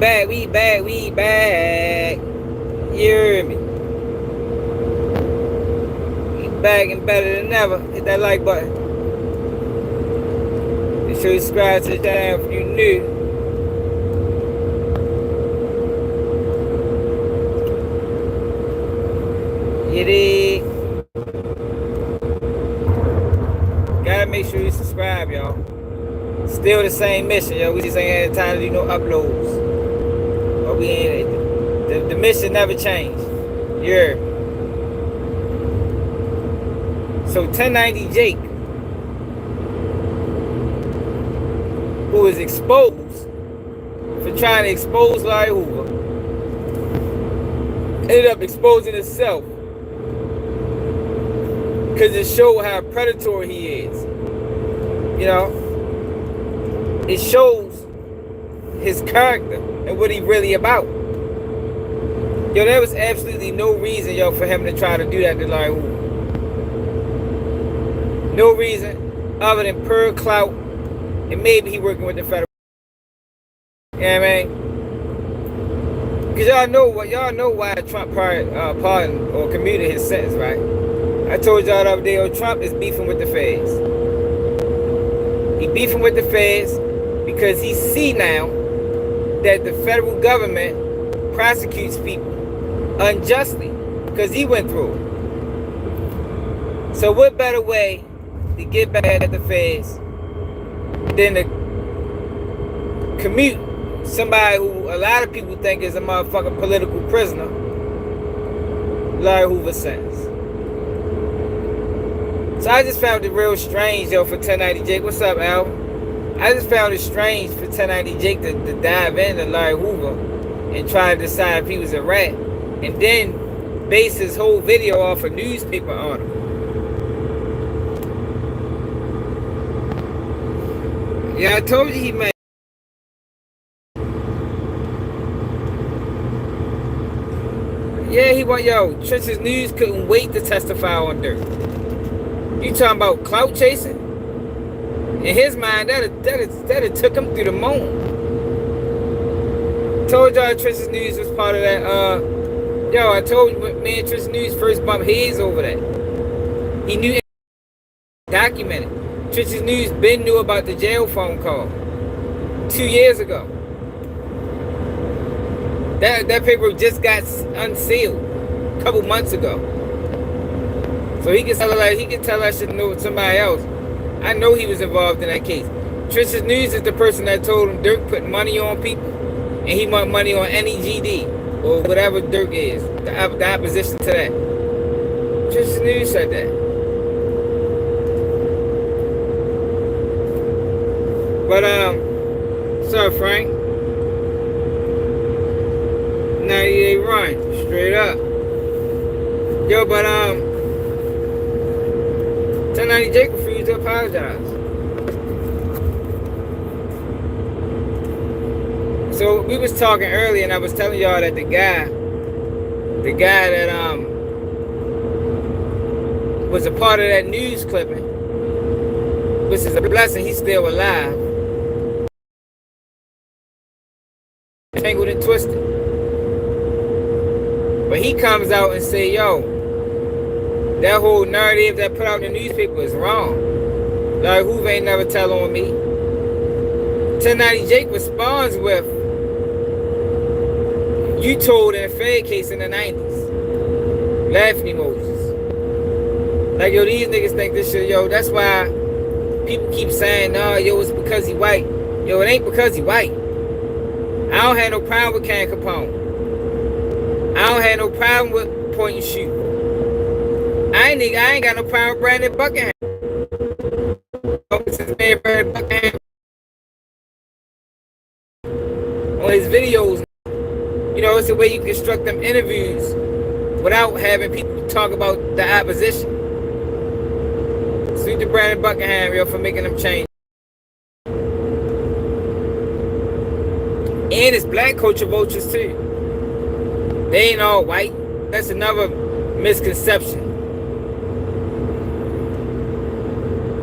back, we back, we back. You hear me? We back and better than ever. Hit that like button. Make sure you subscribe to the channel if you're new. Get it. Gotta make sure you subscribe, y'all. Still the same mission, yo. We just ain't had time to do no uploads. But we ain't. The mission never changed. Yeah. So 1090 Jake, who was exposed for trying to expose Larry Hoover, ended up exposing himself because it showed how predatory he is. You know, it shows his character and what he really about. Yo, there was absolutely no reason, yo, for him to try to do that to Larry Hoover. No reason other than pure clout, and maybe he working with the federal. You know what I mean? Because y'all know why Trump pardoned or commuted his sentence, right? I told y'all the other day, yo, Trump is beefing with the feds. He beefing with the feds because he see now that the federal government prosecutes people unjustly because he went through it. So what better way to get back at the feds than to commute somebody who a lot of people think is a motherfucking political prisoner, Larry Hoover sentence. So I just found it real strange, yo, for 1090 Jake. What's up, Al? I just found it strange for 1090 Jake to dive into Larry Hoover and try to decide if he was a rat, and then base his whole video off a newspaper article. Yeah, I told you he might. Yeah, he went, yo, Trench's News couldn't wait to testify on Durk. You talking about clout chasing? In his mind, that took him through the moon. Told y'all Trench's News was part of that, yo, I told you when me and Trench's News first bumped heads over that. He knew, documented. Trench's News been knew about the jail phone call 2 years ago. That paper just got unsealed a couple months ago. So he can tell that shit to somebody else. I know he was involved in that case. Trench's News is the person that told him Durk put money on people, and he want money on any GD or whatever Durk is, the opposition to that. Trench's News said that. But what's up, Frank? 98 run, straight up. Yo, but 1090 Jake refused to apologize. So we was talking earlier, and I was telling y'all that the guy that was a part of that news clipping, which is a blessing, he's still alive. Tangled and twisted. But he comes out and say, yo, that whole narrative that put out in the newspaper is wrong. Larry Hoover ain't never tell on me. 1090 Jake responds with, you told in a Fed case in the 90s. Laughing emojis. Like, yo, these niggas think this shit, yo, that's why people keep saying, nah, yo, it's because he white. Yo, it ain't because he white. I don't have no problem with Ken Capone. I don't have no problem with point and shoot. I ain't got no problem with Brandon Buckingham. His man Brandon Buckingham on his videos. You know, it's the way you construct them interviews without having people talk about the opposition. Salute to Brandon Buckingham, yo, for making them change. And it's black culture vultures too. They ain't all white. That's another misconception.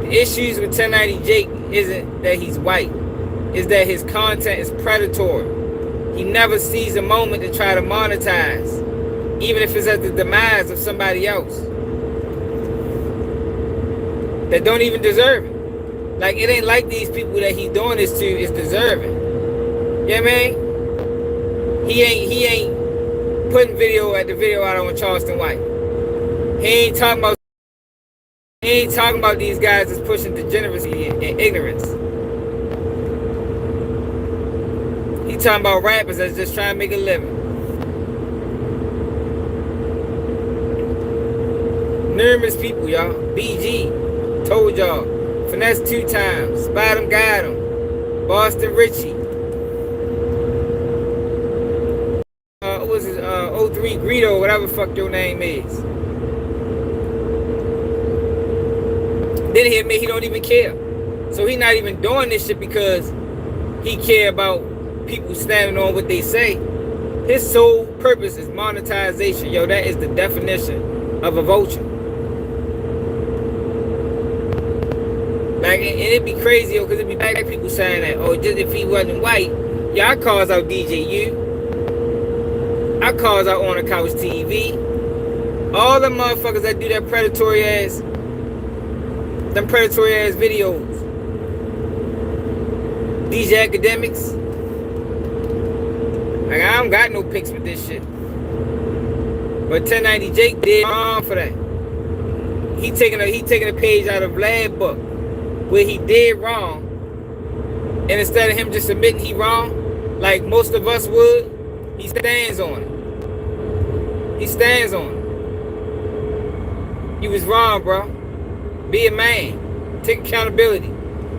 The issues with 1090 Jake isn't that he's white. Is that his content is predatory. He never sees a moment to try to monetize, even if it's at the demise of somebody else that don't even deserve it. Like, it ain't like these people that he's doing this to is deserving. You know what I mean? He ain't putting video out on Charleston White. He ain't talking about these guys that's pushing degeneracy and ignorance. He talking about rappers that's just trying to make a living. Numerous people, y'all. BG, told y'all. Finesse 2 times. Spot him, got him. Boston Richie. What was his 03 Greedo, whatever the fuck your name is. Then he admit he don't even care. So he not even doing this shit because he care about people standing on what they say. His sole purpose is monetization. Yo, that is the definition of a vulture. Like, and it'd be crazy, yo, because it'd be black people saying that, oh, just if he wasn't white, yeah, I calls out DJU. I calls out On the Couch TV. All the motherfuckers that do that predatory ass videos. DJ Academics. Like, I don't got no pics with this shit. But 1090 Jake did wrong for that. He taking a page out of Vlad book where he did wrong. And instead of him just admitting he wrong, like most of us would, he stands on it. He stands on it. You was wrong, bro. Be a man. Take accountability.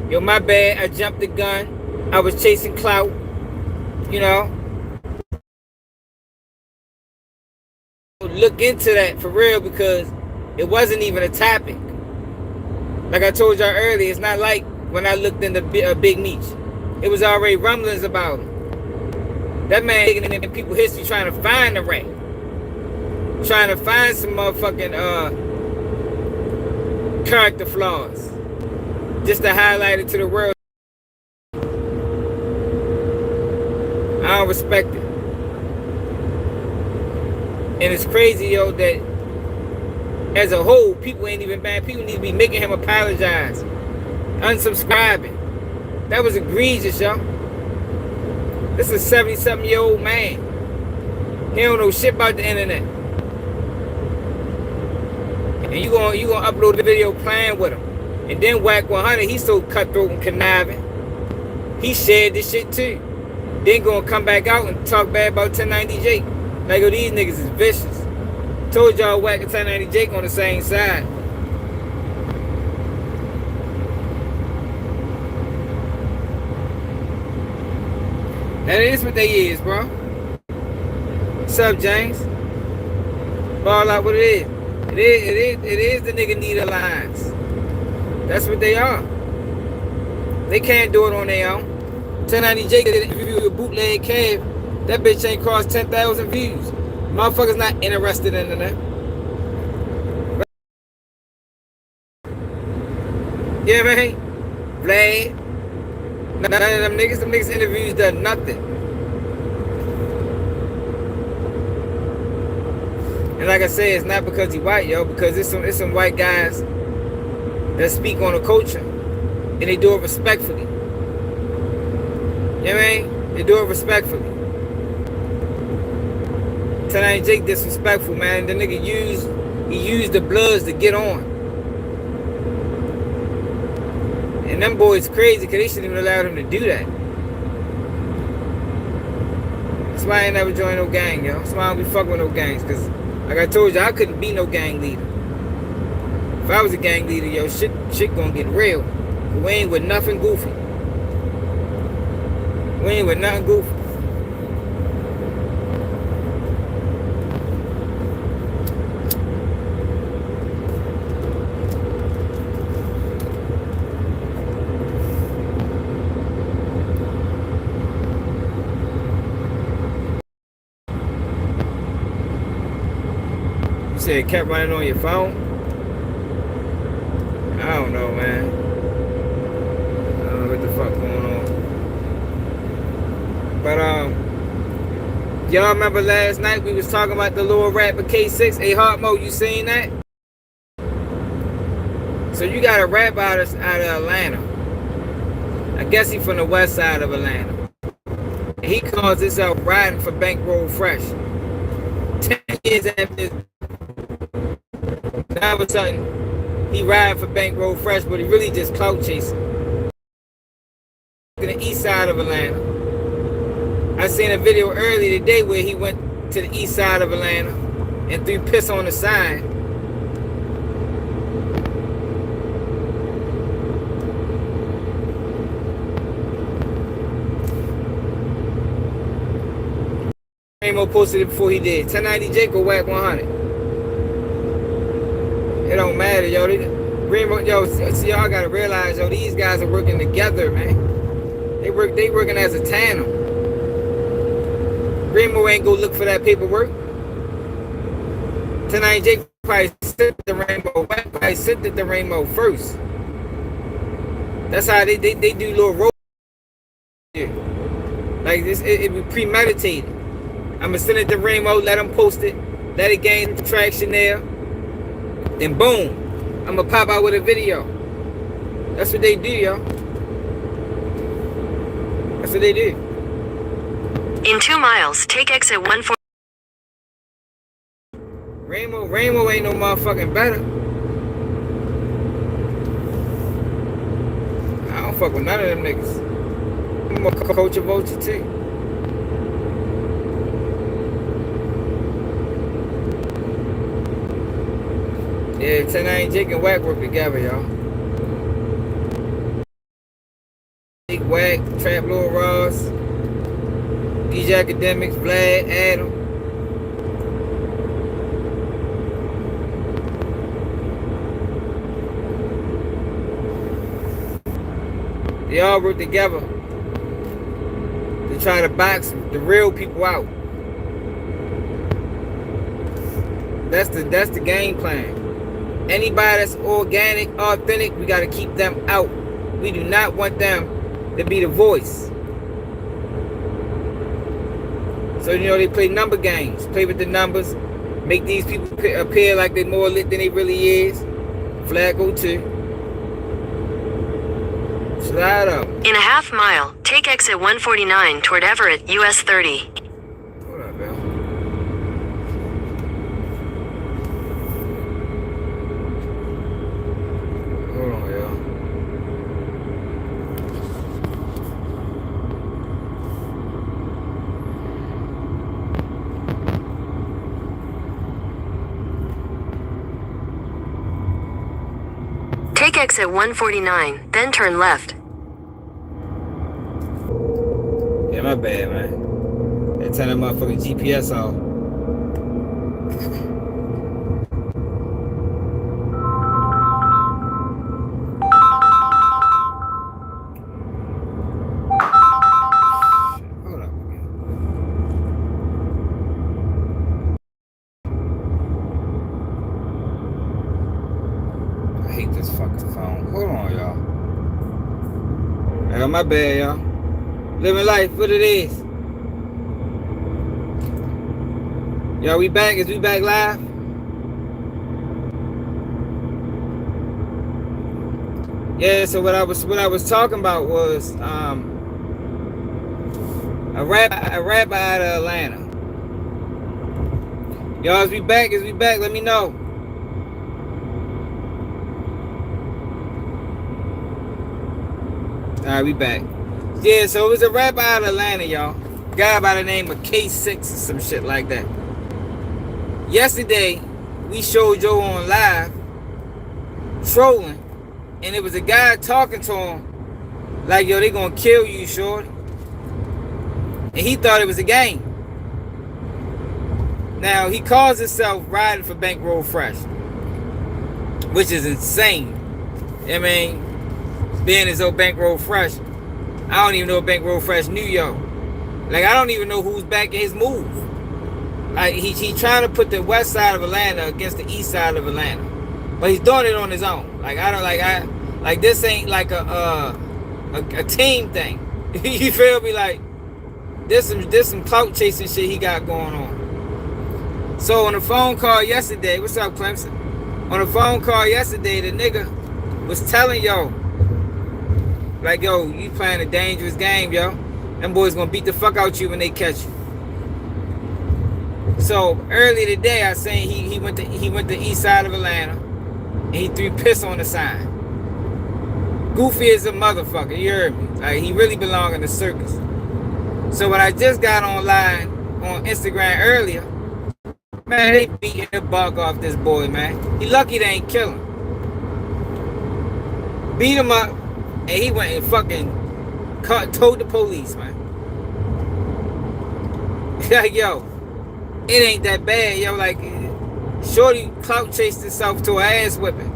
Yo, my bad. I jumped the gun. I was chasing clout. You know. Look into that for real, because it wasn't even a topic. Like I told y'all earlier, it's not like when I looked into Big Meech. It was already rumblings about him. That man taking in people's history trying to find the rat. Trying to find some motherfucking character flaws. Just to highlight it to the world. I don't respect it. And it's crazy, yo, that as a whole, people ain't even bad. People need to be making him apologize. Unsubscribing. That was egregious, yo. This is a 70-something-year-old man. He don't know shit about the internet. And you gonna upload the video playing with him. And then Whack 100, he's so cutthroat and conniving. He shared this shit too. Then gonna come back out and talk bad about 1090 Jake. Like, oh, these niggas is vicious. Told y'all Whack and 1090 Jake on the same side. And it is what they is, bro. What's up, James? Ball out what it is. It is the nigga needle lines. That's what they are. They can't do it on their own. 1090 Jake did an interview with Bootleg Cave. That bitch ain't crossed 10,000 views. Motherfuckers not interested in that. Yeah, man. Vlad. None of them niggas interviews done nothing. And like I said, it's not because he white, yo, because it's some white guys that speak on the culture. And they do it respectfully. You know what I mean? They do it respectfully. Tonight Jake disrespectful, man. The nigga used the Bloods to get on. And them boys crazy because they shouldn't even allow him to do that. That's why I ain't never joined no gang, yo. That's why I don't be fucking with no gangs. Because, like I told you, I couldn't be no gang leader. If I was a gang leader, yo, shit gonna get real. We ain't with nothing goofy. We ain't with nothing goofy. You said it kept running on your phone? I don't know, man. I don't know what the fuck going on. But Y'all remember last night we was talking about the little rapper K6? Hey, Hartmo, you seen that? So you got a rap out of Atlanta. I guess he from the west side of Atlanta. And he calls himself riding for Bankroll Fresh. 10 years after, now all of a sudden, he riding for Bankroll Fresh, but he really just clout chasing. To the east side of Atlanta. I seen a video earlier today where he went to the east side of Atlanta and threw piss on the sign. Ramo posted it before he did. 1090 Jake or whack 100. It don't matter, yo. Ramo, yo, see, y'all gotta realize, yo, these guys are working together, man. They working as a tandem. Ramo ain't go look for that paperwork. 1090 Jake probably sent the Ramo. Probably sent it to Ramo first. That's how they do little roll. Like this, it be premeditated. I'ma send it to Ramo, let him post it, let it gain traction there, then boom, I'ma pop out with a video. That's what they do, yo. That's what they do. In 2 miles, take exit 140. Ramo ain't no motherfucking better. I don't fuck with none of them niggas. I'm a culture vulture too. Yeah, 1090 Jake and Wack work together, y'all. Jake, Wack, Trap Lil Ross, DJ Academics, Vlad, Adam. They all work together to try to box the real people out. That's the game plan. Anybody that's organic, authentic, we got to keep them out. We do not want them to be the voice. So, you know, they play number games. Play with the numbers. Make these people appear like they're more lit than they really is. Flacco too. Slide up. In a half mile, take exit 149 toward Everett, US 30. Hold up, Bill. Hold on, y'all. Take exit 149, then turn left. Yeah, my bad, man. They turn that motherfucking GPS off. Hold up. I hate this fucking phone. Hold on, y'all. Yeah, my bad, y'all. Living life, what it is. Yo, we back? Is we back live? Yeah, so what I was talking about was a rapper out of Atlanta. Y'all, is we back? Let me know. Alright, we back. Yeah, so it was a rapper out of Atlanta, y'all. Guy by the name of K6 or some shit like that. Yesterday, we showed Joe on live, trolling, and it was a guy talking to him, like, yo, they gonna kill you, shorty. And he thought it was a game. Now, he calls himself riding for Bankroll Fresh, which is insane. I mean, being as though Bankroll Fresh, I don't even know if Bankroll Fresh knew yo. Like, I don't even know who's backing his move. Like, he trying to put the west side of Atlanta against the east side of Atlanta, but he's doing it on his own. Like, like this ain't like a team thing. You feel me? Like, There's some clout chasing shit he got going on. So on the phone call yesterday, what's up, Clemson? On the phone call yesterday, the nigga was telling yo, like, yo, you playing a dangerous game, yo. Them boys gonna beat the fuck out you when they catch you. So earlier today, I seen he went to east side of Atlanta, and he threw piss on the sign. Goofy as a motherfucker, you heard me? Like, he really belong in the circus. So when I just got online on Instagram earlier, man, they beating the buck off this boy, man. He lucky they ain't kill him. Beat him up, and he went and fucking told the police, man. Like, yo, it ain't that bad, yo. Like, Shorty Clout chased himself to an ass whipping.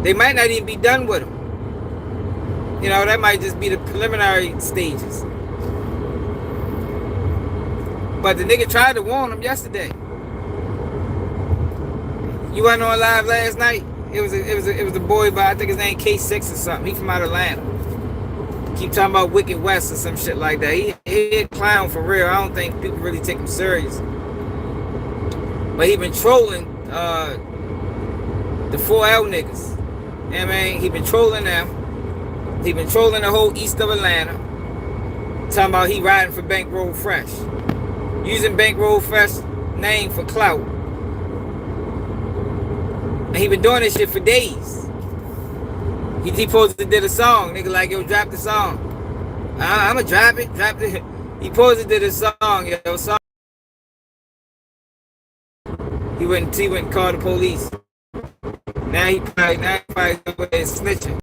They might not even be done with him. You know, that might just be the preliminary stages. But the nigga tried to warn him yesterday. You wasn't on live last night? It was a boy by, I think his name K6 or something. He from out of Atlanta. Keep talking about Wicked West or some shit like that. He a clown for real. I don't think people really take him serious. But he been trolling the 4L niggas. You know what I mean? He been trolling them. He been trolling the whole east of Atlanta. Talking about he riding for Bankroll Fresh. Using Bankroll Fresh name for clout. And he been doing this shit for days. He supposed to did a song. Nigga like, yo, drop the song. I'ma drop it. He supposed to did a song, yo. Song. He went and called the police. Now he probably over there snitching.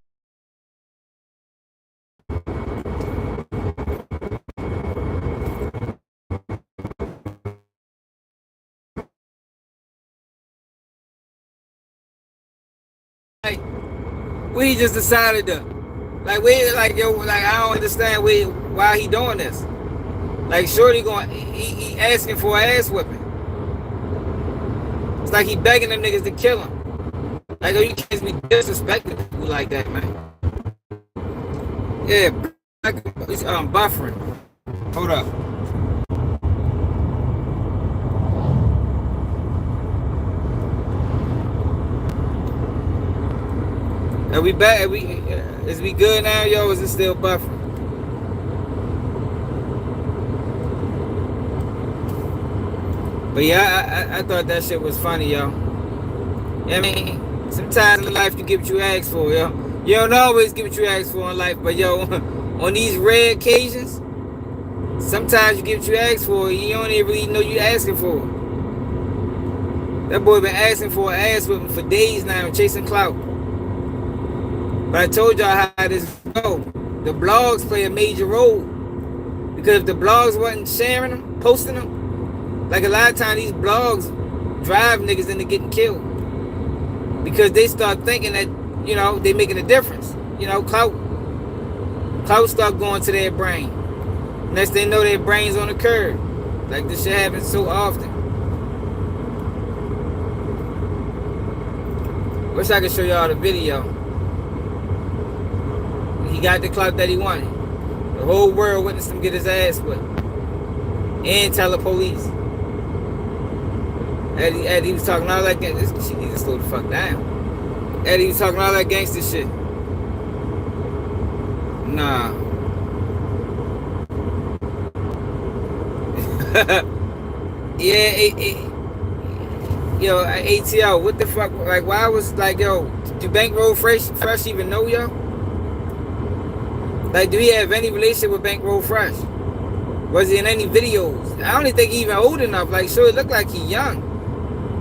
Like, we just decided to, like, yo, like, I don't understand why he doing this. Like, Shorty he asking for an ass whipping. It's like he begging them niggas to kill him. Like, oh, you can't be disrespecting people like that, man. Yeah, it's buffering. Hold up. Are we back? Is we good now, yo? Or is it still buffering? But yeah, I thought that shit was funny, yo. You know what I mean? Sometimes in life you get what you ask for, yo. You don't always get what you ask for in life, but yo, on these rare occasions, sometimes you get what you ask for, you don't even really know you asking for it. That boy been asking for an ass whipping for days now, chasing clout. But I told y'all how this go. The blogs play a major role. Because if the blogs wasn't sharing them, posting them, like a lot of times these blogs drive niggas into getting killed. Because they start thinking that, you know, they making a difference. You know, clout start going to their brain. Next they know, their brain's on the curve. Like this shit happens so often. Wish I could show y'all the video. He got the clout that he wanted. The whole world witnessed him get his ass whipped. And tell the police. Eddie was talking all that gangster shit. She needs to slow the fuck down. Eddie was talking all that gangster shit. Nah. Yeah, yo, ATL, what the fuck? Like, why was, like, yo, do Bankroll Fresh even know, yo? Like, do he have any relationship with Bankroll Fresh? Was he in any videos? I don't even think he even old enough. Like, sure, it looked like he young.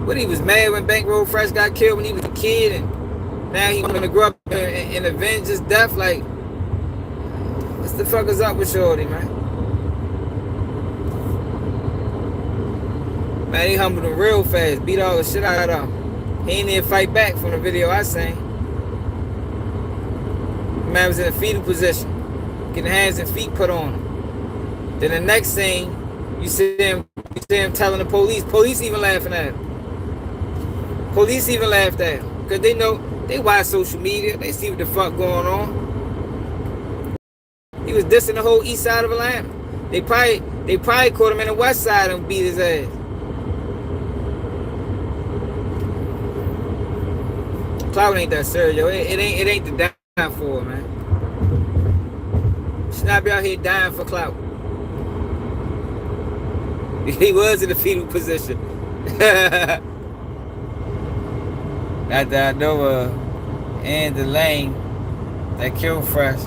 But he was mad when Bankroll Fresh got killed when he was a kid, and now he gonna grow up and avenge his death. Like, what the fuck is up with Shorty, man? Man, he humbled him real fast, beat all the shit out of him. He ain't even fight back from the video I seen. Man was in a fetal position, getting hands and feet put on him. Then the next scene, you see him telling the police. Police even laughing at him. Police even laughed at him. Because they know, they watch social media. They see what the fuck going on. He was dissing the whole east side of Atlanta. They probably caught him in the west side and beat his ass. Clout ain't that serious, yo. It ain't the dying for, man. Should not be out here dying for Clout. He was in the fetal position. After I know and the lane that killed Fresh.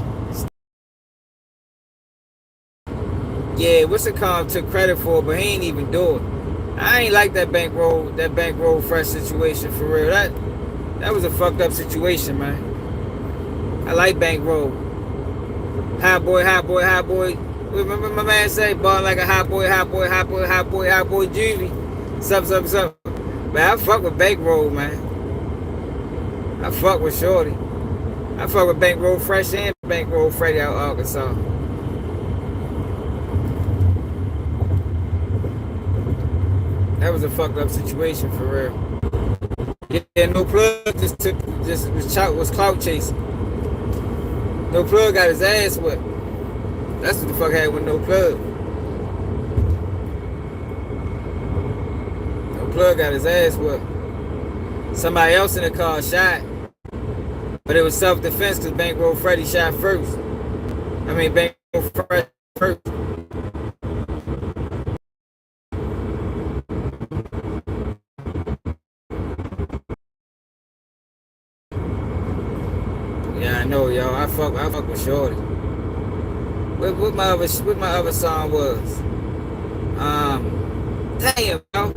Yeah, what's it called? Took credit for it, but he ain't even do it. I ain't like that bankroll Fresh situation for real. That was a fucked up situation, man. I like bankroll. Hot boy. Remember my man say, ball like a hot boy, juvie. Sup. Man, I fuck with bankroll, man. I fuck with Shorty. I fuck with bankroll Fresh and bankroll Freddy out of Arkansas. That was a fucked up situation for real. Yeah, no plug was clout chasing. No plug got his ass whipped. That's what the fuck happened with no plug. No plug got his ass whipped. Somebody else in the car shot. But it was self-defense because Bankroll Freddy shot first. I mean, Bankroll Freddy first. Yeah, I know, yo. I fuck with Shorty. What my other song was? Damn, yo.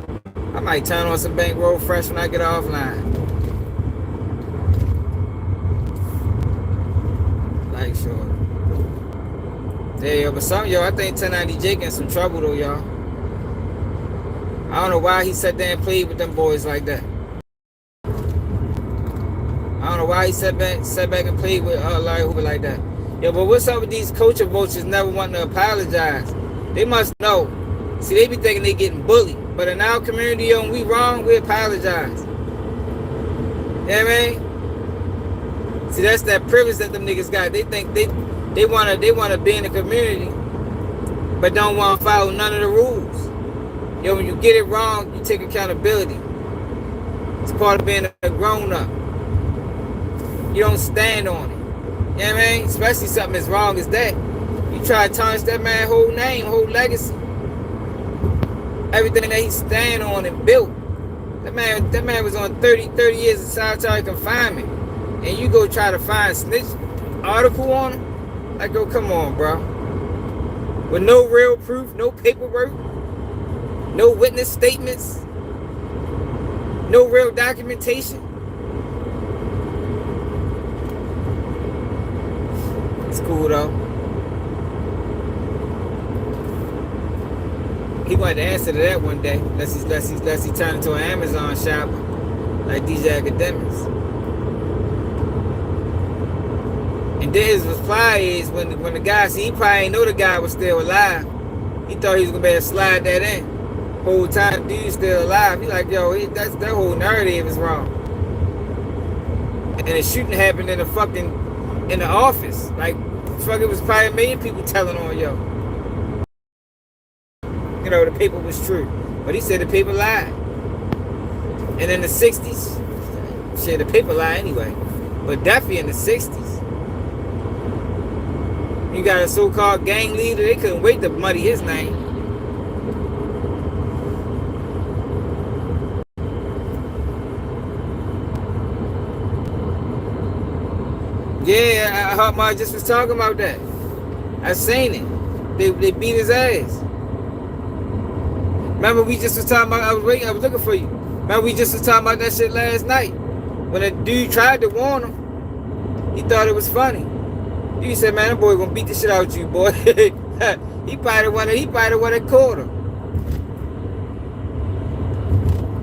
I might turn on some Bankroll Fresh when I get offline. Like Shorty. Yeah, yo, but I think 1090 Jake in some trouble though, y'all. I don't know why he sat there and played with them boys like that. I don't know why he sat back and played with Larry Hoover like that. Yo, but what's up with these culture vultures never wanting to apologize? They must know. See, they be thinking they getting bullied. But in our community, yo, when we wrong, we apologize. You know what I mean? See, that's that privilege that them niggas got. They think they wanna be in the community, but don't wanna follow none of the rules. Yo, when you get it wrong, you take accountability. It's part of being a grown up. You don't stand on it. You know what I mean? Especially something as wrong as that. You try to tarnish that man's whole name, whole legacy. Everything that he stand on and built. That man was on 30 years of solitary confinement. And you go try to find a snitch article on him? Like, go, come on, bro. With no real proof, no paperwork, no witness statements, no real documentation. It's cool though. He wanted to answer to that one day, unless he turned into an Amazon shopper like DJ Academics. And then his reply is when the guy, see, he probably ain't know the guy was still alive. He thought he was gonna be able to slide that in. Whole time the dude's still alive. He like, yo, that whole narrative is wrong. And the shooting happened in the office. Like, fuck, it was probably a million people telling on yo. You know, the paper was true. But he said the paper lied. And in the 60s, shit, the paper lied anyway. But definitely in the 60s. You got a so-called gang leader, they couldn't wait to muddy his name. Yeah, I heard Ma just was talking about that. I seen it. They beat his ass. Remember we just was talking about, I was looking for you. Remember we just was talking about that shit last night. When a dude tried to warn him, he thought it was funny. Dude said, man, that boy gonna beat the shit out of you, boy. he probably wanna caught him.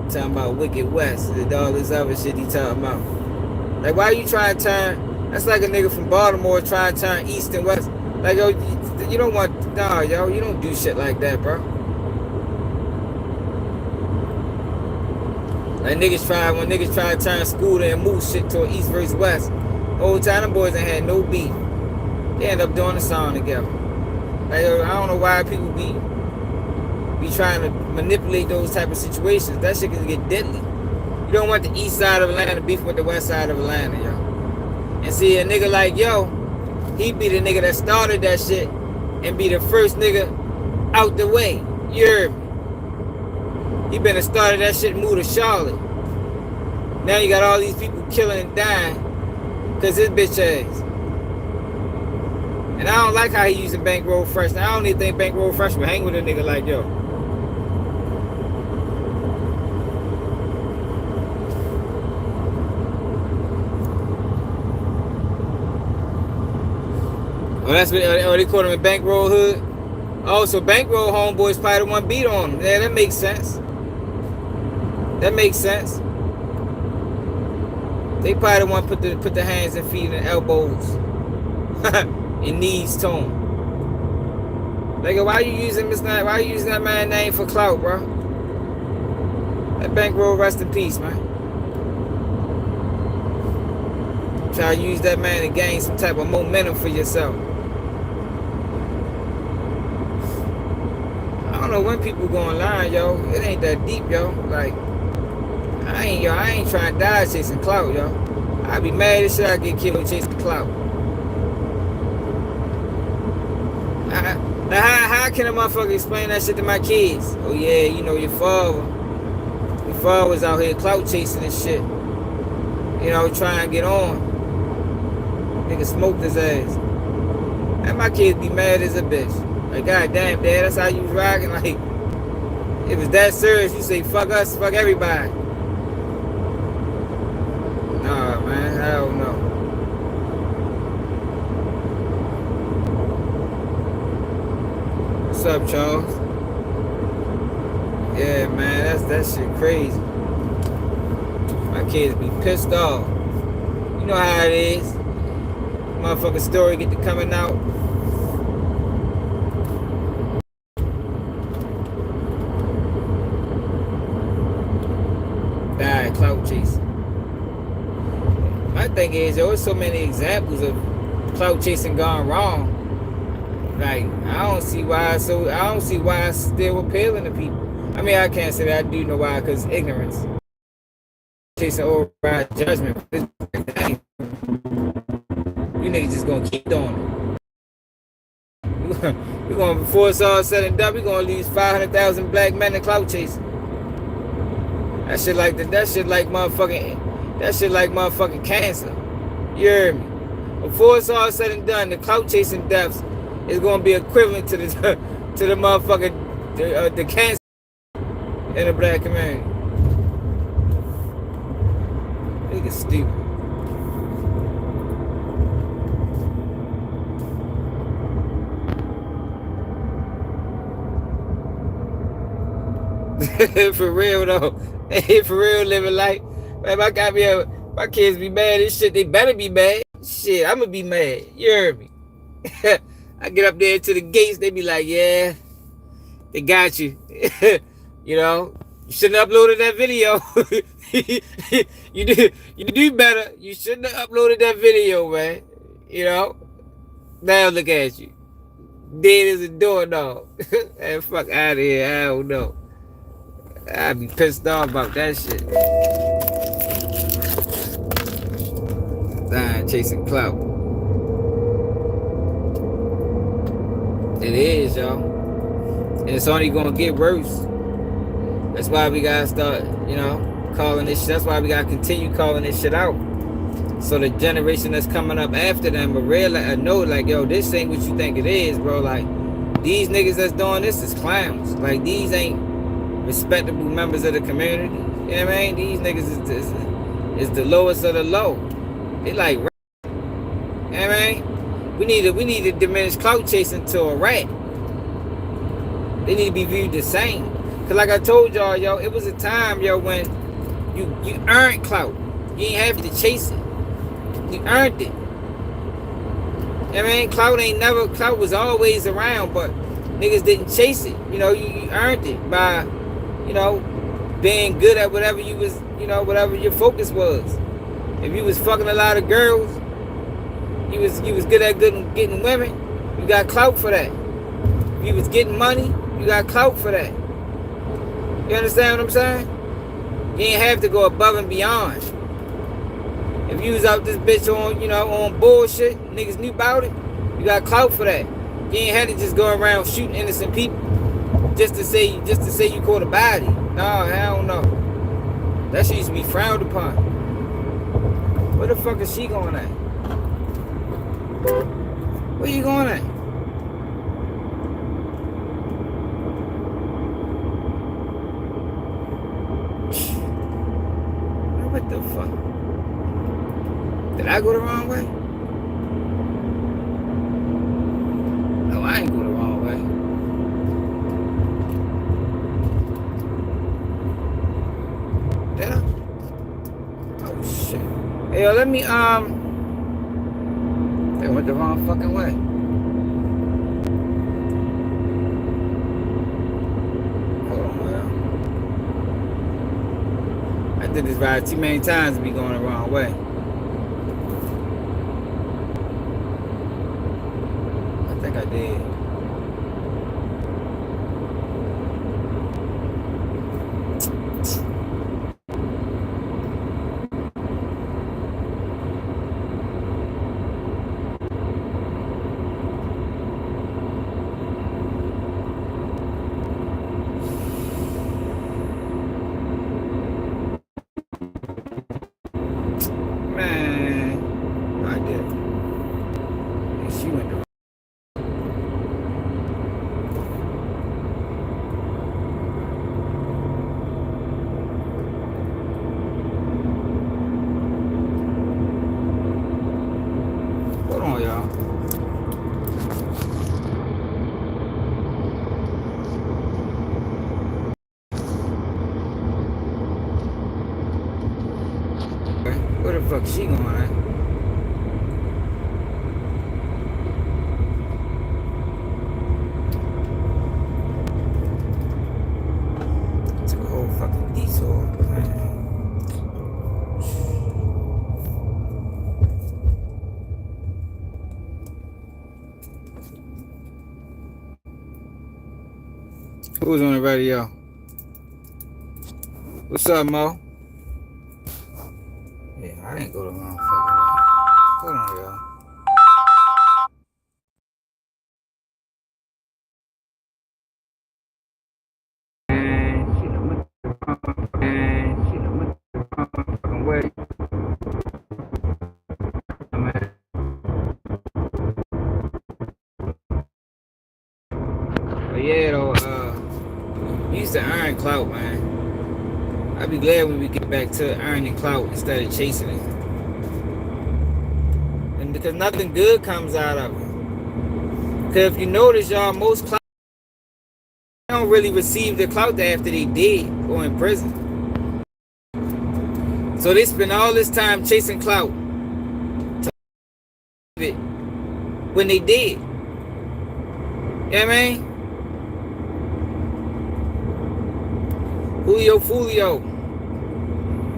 Talking about Wicked West and all this other shit he talking about. Like, why you trying to turn, that's like a nigga from Baltimore trying to turn east and west. Like, yo, you don't want, nah, yo, you don't do shit like that, bro. Like, when niggas try to turn Scooter and move shit to east versus west. The whole time them boys ain't had no beef. They They end up doing a song together. Like, I don't know why people be trying to manipulate those type of situations. That shit can get deadly. You don't want the east side of Atlanta beefing with the west side of Atlanta, yo. And see, a nigga like yo, he be the nigga that started that shit and be the first nigga out the way. You heard me? He been the started that shit and moved to Charlotte. Now you got all these people killing and dying because his bitch ass. And I don't like how he using Bankroll Fresh. Now, I don't even think Bankroll Fresh would hang with a nigga like yo. Oh, that's what they call him in Bankroll Hood. Oh, so Bankroll homeboys probably the one beat on him. Yeah, that makes sense. That makes sense. They probably the one put the hands and feet and elbows and knees to him. Like, why you using that man's name for clout, bro? That Bankroll, rest in peace, man. Try to use that man to gain some type of momentum for yourself. I don't know when people go online, yo. It ain't that deep, yo. Like, I ain't trying to die chasing clout, yo. I'd be mad as shit I get killed chasing clout. Now, how can a motherfucker explain that shit to my kids? Oh yeah, you know, your father was out here clout chasing and shit. You know, trying to get on. Nigga smoked his ass. And my kids be mad as a bitch. Like, goddamn, Dad, that's how you was rocking. Like, if it's that serious, you say fuck us, fuck everybody. Nah, man, hell no. What's up, Charles? Yeah, man, that shit crazy. My kids be pissed off. You know how it is. Motherfucking story get to coming out. Die clout chasing. My thing is, there was so many examples of clout chasing gone wrong. Like, I don't see why it's still appealing to people. I mean, I can't say that I do know why, because ignorance. Chasing override judgment. You niggas just gonna keep doing it. We're gonna, before it's all said and done, we're gonna lose 500,000 black men in clout chasing. That shit like motherfucking cancer. You heard me? Before it's all said and done, the clout chasing deaths is gonna be equivalent to the motherfucking the cancer in the black community. Nigga stupid. For real though. Hey, for real living life. Man, my kids be mad and shit. They better be mad. Shit, I'ma be mad. You heard me. I get up there to the gates, they be like, yeah, they got you. You know, you shouldn't have uploaded that video. You do better. You shouldn't have uploaded that video, man. You know, now look at you. Dead as a doorknob. Man, fuck out of here. I don't know. I'd be pissed off about that shit. Dying chasing clout. It is, y'all. And it's only gonna get worse. That's why we gotta start, you know, calling this shit. That's why we gotta continue calling this shit out. So the generation that's coming up after them will realize, know, like, yo, this ain't what you think it is, bro. Like, these niggas that's doing this is clowns. Like, these ain't respectable members of the community. You know what I mean? These niggas is the lowest of the low. They like, you know what I mean? We need to diminish clout chasing to a rat. They need to be viewed the same. Cause like I told y'all, yo, it was a time, yo, when you earned clout. You ain't have to chase it. You earned it. You know what I mean? Clout was always around, but niggas didn't chase it. You know, you earned it by, you know, being good at whatever you was, you know, whatever your focus was. If you was fucking a lot of girls, You was good at getting women, you got clout for that. If you was getting money, you got clout for that. You understand what I'm saying? You ain't have to go above and beyond. If you was out this bitch on, on bullshit, niggas knew about it, you got clout for that. You ain't had to just go around shooting innocent people just to say you caught a body. No, hell no. That shit used to be frowned upon. Where the fuck is she going at? Where you going at? What the fuck? Did I go the wrong way? No, I ain't go the wrong way. Did I? Oh shit. Hey, yo, let me they went the wrong fucking way. Hold on, man. I did this ride too many times to be going the wrong way. I think I did. Where the fuck she going at? Took a whole fucking detour, man. Who's on the radio? What's up, Mo? Yeah, I didn't go the wrong fucking way. Hold on, y'all. But yeah, though, we used to earn clout, man. I'd be glad when we get back to earning clout instead of chasing it. And because nothing good comes out of it. Because if you notice, y'all, most clout don't really receive the clout after they dead or in prison. So they spend all this time chasing clout to it when they dead. You know what I mean? Julio,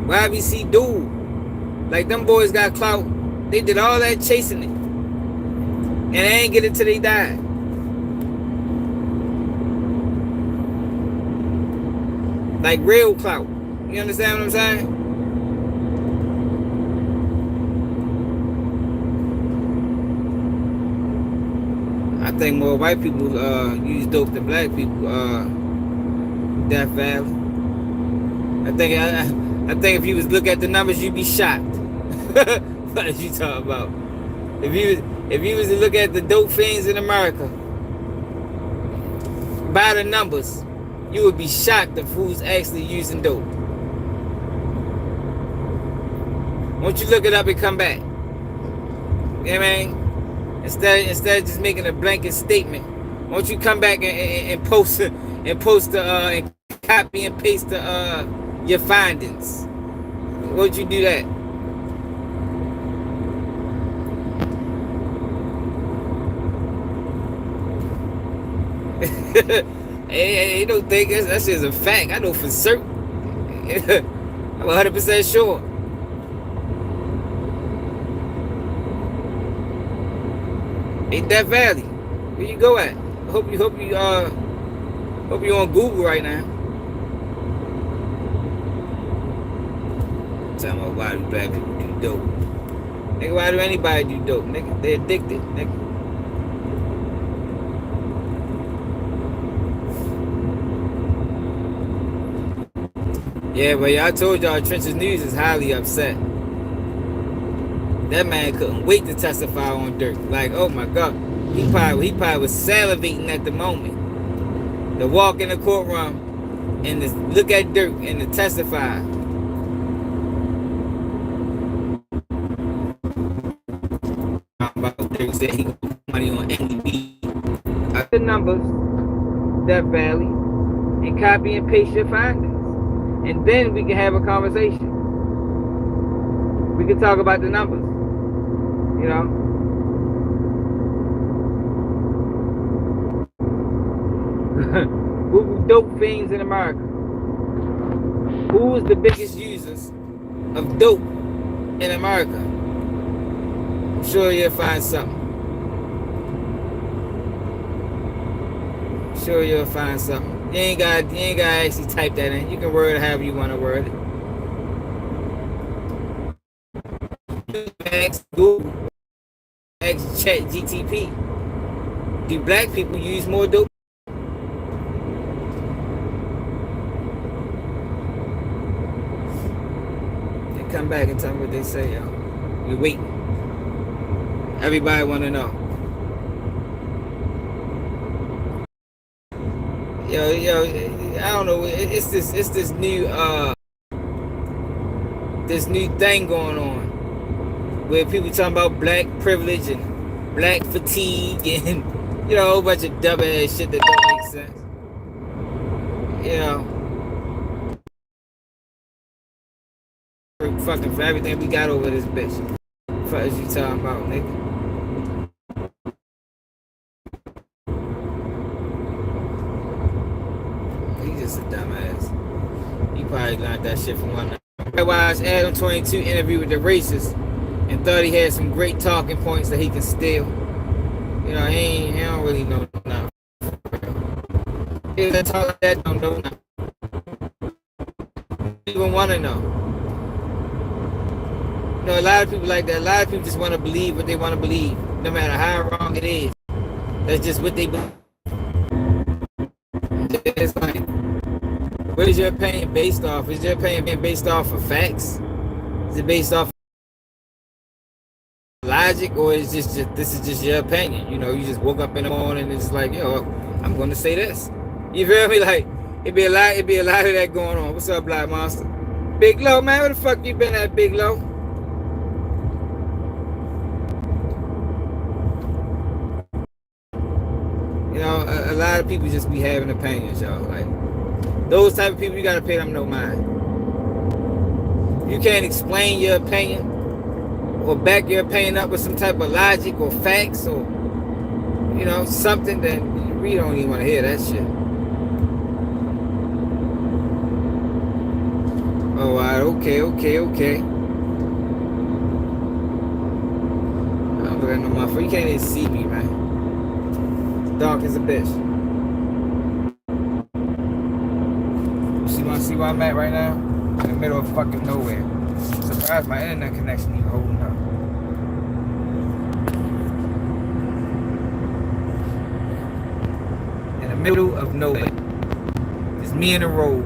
YBC dude. Like them boys got clout. They did all that chasing it. And they ain't get it till they died. Like real clout. You understand what I'm saying? I think more white people use dope than black people. Death Valley. I think if you was look at the numbers, you'd be shocked. What are you talking about? If you was to look at the dope fiends in America, by the numbers, you would be shocked of who's actually using dope. Won't you look it up and come back? You know what I mean? Instead of just making a blanket statement, won't you come back and post and copy and paste your findings? Won't you do that? Hey, don't think that shit's a fact. I know for certain. I'm 100% sure. Ain't that Valley? Where you go at? Hope you on Google right now. Talking about why do black people do dope? Nigga, why do anybody do dope? Nigga, they addicted, nigga. Yeah, but I told y'all Trenches News is highly upset. That man couldn't wait to testify on Durk. Like, oh my God. He probably was salivating at the moment to walk in the courtroom and to look at Durk and to testify. About Durk said he got money on NDB. The numbers, that Valley, and copy and paste your findings. And then we can have a conversation. We can talk about the numbers. You know? Who dope fiends in America? Who is the biggest users of dope in America? I'm sure you'll find something. Sure you'll find something. You ain't gotta actually type that in. You can word it however you want to word it. Ask Google. Ask Chat GTP. Do black people use more dope? They come back and tell me what they say, yo. We waiting. Everybody want to know. Yo, I don't know. It's this new thing going on where people talking about black privilege and black fatigue and a whole bunch of dumb ass shit that don't make sense. Fucking for everything we got over this bitch. What is you talking about, nigga? He's just a dumbass. He probably learned that shit from one. Otherwise, Adam 22 interviewed with the racist and thought he had some great talking points that he can steal. He don't really know now. He doesn't talk like that, don't know now. He even want to know. A lot of people like that. A lot of people just want to believe what they want to believe, no matter how wrong it is. That's just what they believe. It's like, what is your opinion based off? Is your opinion based off of facts? Is it based off of logic, or is this is just your opinion? You just woke up in the morning and it's like, I'm going to say this. You feel me? Like, it'd be a lot of that going on. What's up, Black Monster? Big Low, man, where the fuck you been at, Big Low? A lot of people just be having opinions, y'all. Like, those type of people, you gotta pay them no mind. You can't explain your opinion or back your opinion up with some type of logic or facts or, something that we don't even want to hear that shit. Oh, all right, okay. I'm looking at no motherfucker. You can't even see me, man. Dark as a bitch. See where I'm at right now? In the middle of fucking nowhere. I'm surprised my internet connection even holding up. In the middle of nowhere. It's me in the road.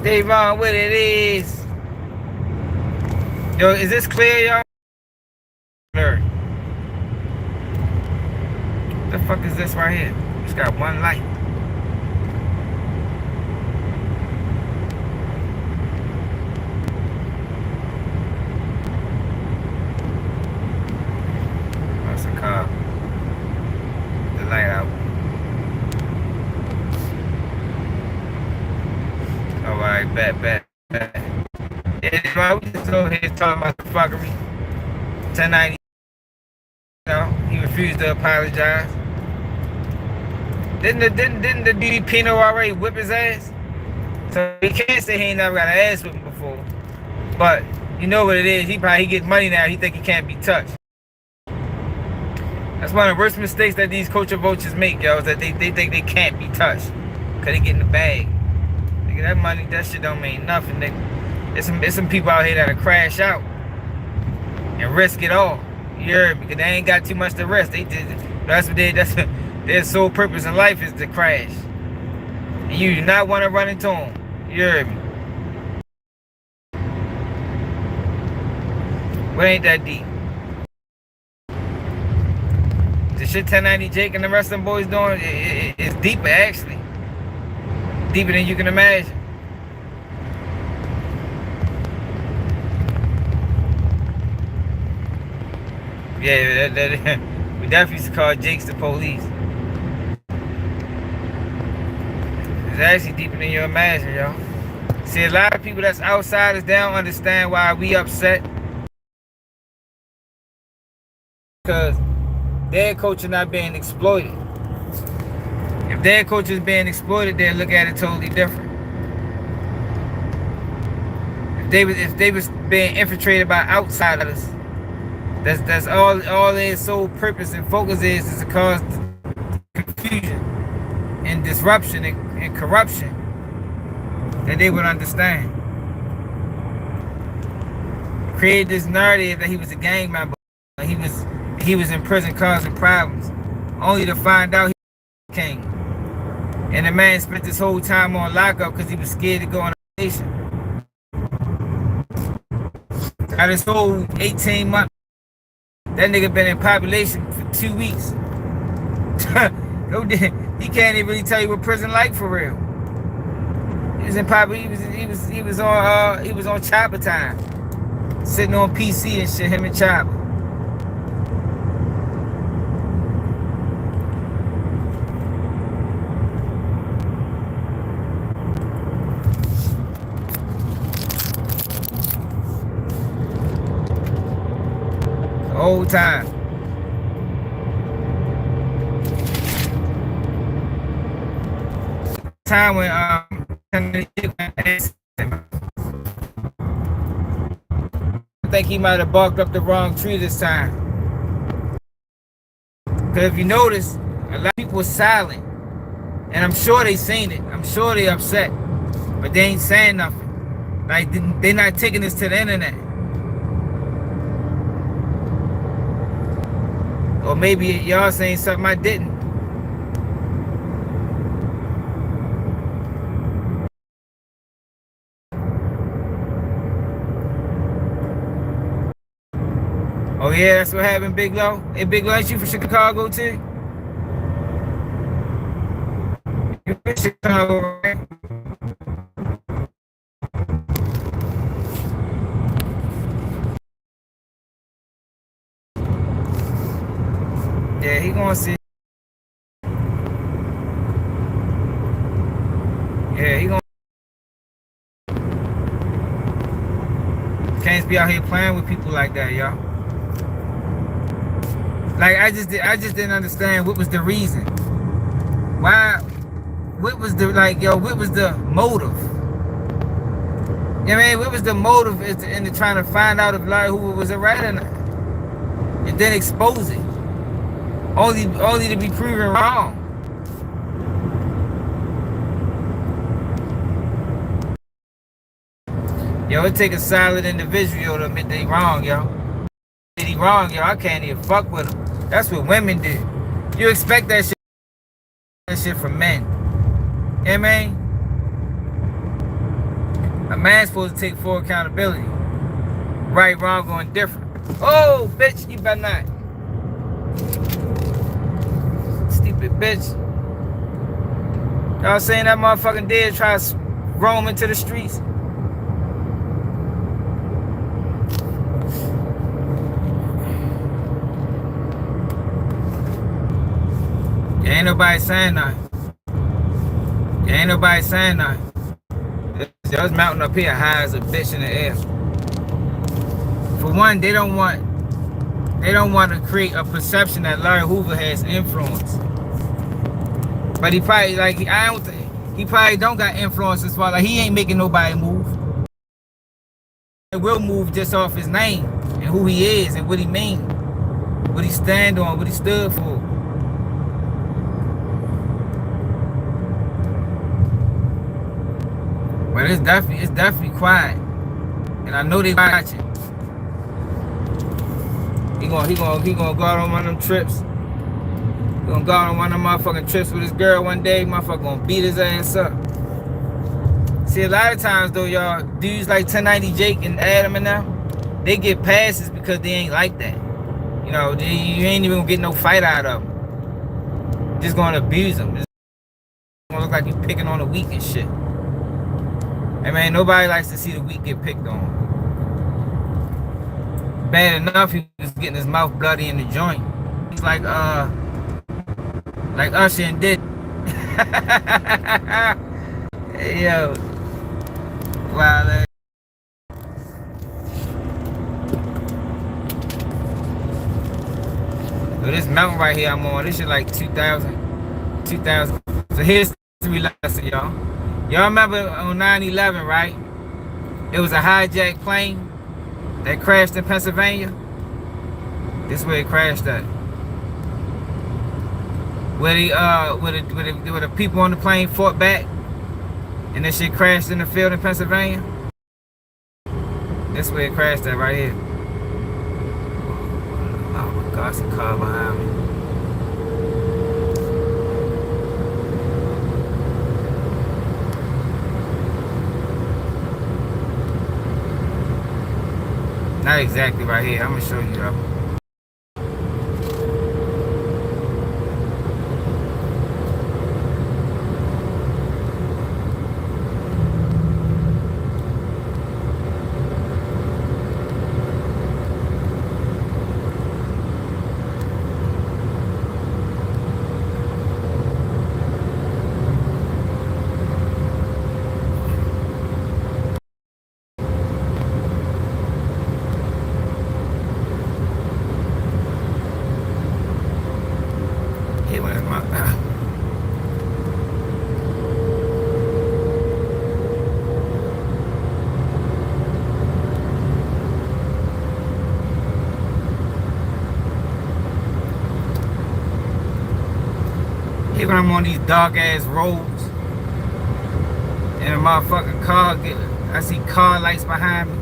Davon, what it is? Yo, is this clear, y'all? Blur. What the fuck is this right here? It's got one light. That's a car. The light out. Alright, bet. Yeah, we just over here talking about the fuckery. 1090, he refused to apologize. Didn't the dude Pino already whip his ass? So he can't say he ain't never got an ass whipping before. But you know what it is, he get money now, he think he can't be touched. That's one of the worst mistakes that these culture vultures make, yo, is that they think they can't be touched. Cause they get in the bag. Nigga, that money, that shit don't mean nothing, nigga. There's some people out here that'll crash out and risk it all. You heard me? Because they ain't got too much to risk. That's their sole purpose in life is to crash. And you do not want to run into them. You heard me? What ain't that deep? The shit 1090 Jake and the rest of them boys doing, it's deeper actually. Deeper than you can imagine. Yeah, we definitely used to call Jakes the police. It's actually deeper than you imagine, yo. See, a lot of people that's outsiders, they don't understand why we upset. Because their culture not being exploited. If their culture is being exploited, they'll look at it totally different. If they was being infiltrated by outsiders, that's all their sole purpose and focus is to cause confusion and disruption and corruption, that they would understand. Create this narrative that he was a gang member, he was in prison causing problems, only to find out he was king. And the man spent this whole time on lockup because he was scared to go on a vacation. Now this whole 18 months, that nigga been in population for 2 weeks. He can't even really tell you what prison like for real. He was in he was on Chopper time, sitting on PC and shit. Him and Chopper. The whole time. Time when I think he might have barked up the wrong tree this time. Because if you notice, a lot of people were silent. And I'm sure they seen it. I'm sure they upset. But they ain't saying nothing. Like, they not taking this to the internet. Or maybe y'all saying something I didn't. Oh yeah, that's what happened, Big Low. Hey, Big Low, ain't you from Chicago too? You from Chicago, right? Yeah, he gonna see. Yeah, he gonna. Can't be out here playing with people like that, y'all. Like I just didn't understand what was the reason. Why? What was the what was the motive? You know what I mean? What was the motive in trying to find out if Hoover was a rat or not, and then expose it, only to be proven wrong. Yo, it take a solid individual to admit they wrong, yo. Did he wrong, yo? I can't even fuck with him. That's what women do. You expect that shit from men. You know what I mean? A man's supposed to take full accountability. Right, wrong, or indifferent. Oh, bitch, you better not. Stupid bitch. Y'all saying that motherfucking dead try to roam into the streets? Ain't nobody saying nothing. Ain't nobody saying nothing. This mountain up here high as a bitch in the air. For one, they don't want They don't want to create a perception that Larry Hoover has influence. But he probably he probably don't got influence as far like he ain't making nobody move. It will move just off his name and who he is and what he mean, what he stand on, what he stood for. But it's definitely quiet, and I know they watching. He gonna go out on one of them trips. He gonna go out on one of them motherfucking trips with his girl one day. Motherfucker gonna beat his ass up. See, a lot of times though, y'all, dudes like 1090 Jake and Adam and them, they get passes because they ain't like that. You know, you ain't even gonna get no fight out of them. Just gonna abuse them. It's gonna look like you picking on the weak and shit. Hey man, nobody likes to see the weak get picked on. Bad enough he was getting his mouth bloody in the joint. It's like Usher and did. Hey, yo. Wow. So this mountain right here I'm on, this shit like 2000. So here's the lesson, y'all. Y'all remember on 9/11, right? It was a hijacked plane that crashed in Pennsylvania. This is where it crashed at. Where the people on the plane fought back, and that shit crashed in the field in Pennsylvania. This is where it crashed at right here. Oh my God, it's a car behind me. Not exactly right here. I'm gonna show you though. When I'm on these dark ass roads and a motherfucking car I see car lights behind me.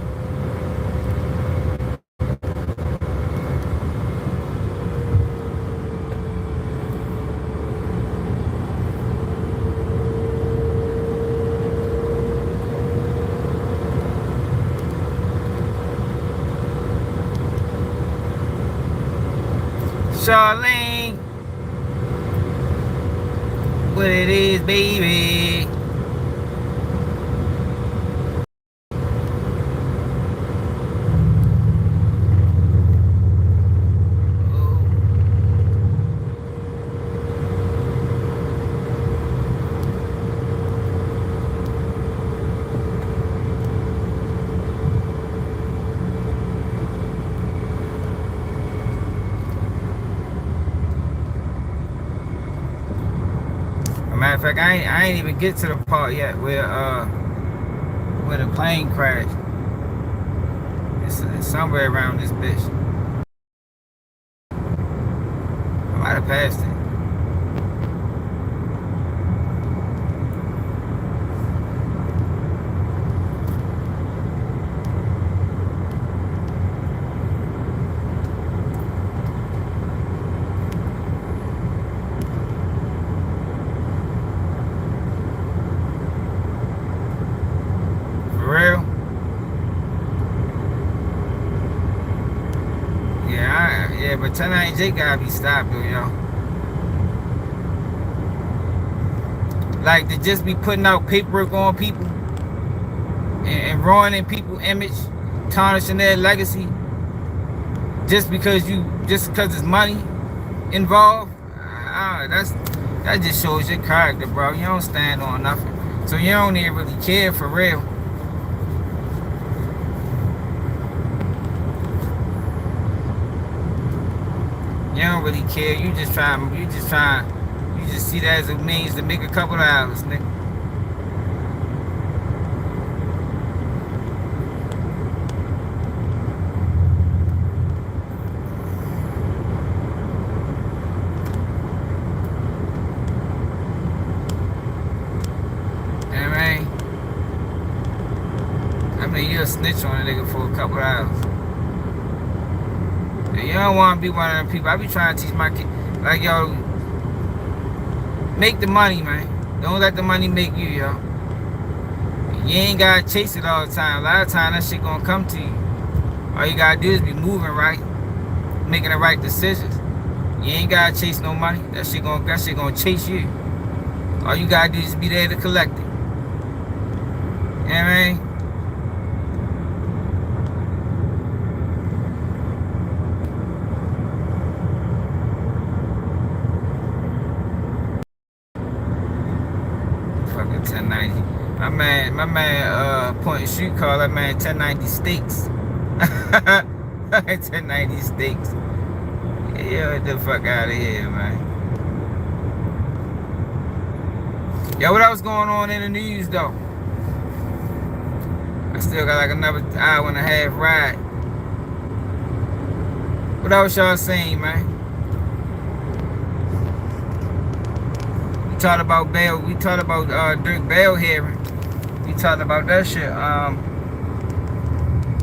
Charlene, what it is, baby. Matter of fact, I ain't even get to the part yet where the plane crashed. It's somewhere around this bitch. I might have passed it. Yeah, but 1090 gotta be stopped though, y'all. Like to just be putting out paperwork on people and ruining people's image, tarnishing their legacy, just because it's money involved. That just shows your character, bro. You don't stand on nothing, so you don't even really care for real. You don't really care. You just see that as a means to make a couple of hours, nigga. You'll snitch on a nigga for a couple hours. And you don't want to be one of them people. I be trying to teach my kids, like, yo, make the money, man. Don't let the money make you, yo. You ain't gotta chase it all the time. A lot of times that shit gonna come to you. All you gotta do is be moving right, making the right decisions. You ain't gotta chase no money. That shit gonna chase you. All you gotta do is be there to collect it. You know what I mean? Fucking 1090. My man, point and shoot call that man 1090 steaks. 1090 steaks. Yeah, get the fuck out of here, man. Yo, what else going on in the news, though? I still got like another hour and a half ride. What else y'all saying, man? We talked about bail. We talked about Durk bail hearing. We talked about that shit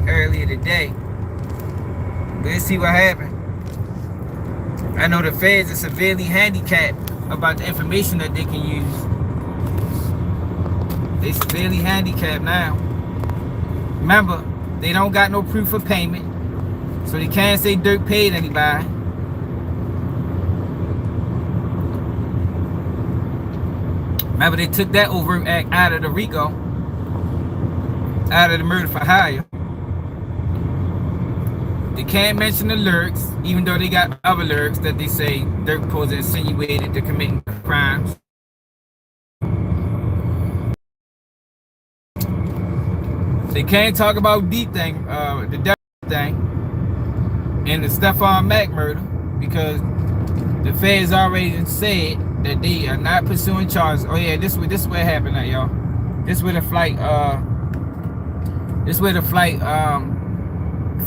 earlier today. Let's see what happened. I know the feds are severely handicapped about the information that they can use. They severely handicapped now. Remember, they don't got no proof of payment, so they can't say Durk paid anybody. Remember, they took that overt act out of the RICO, out of the murder for hire. They can't mention the lyrics, even though they got other lyrics that they say Durk supposed to insinuated to committing crimes. They can't talk about the death thing, and the Stephon Mack murder, because the feds already said that they are not pursuing charges. Oh yeah, this what happened at, y'all. This where the flight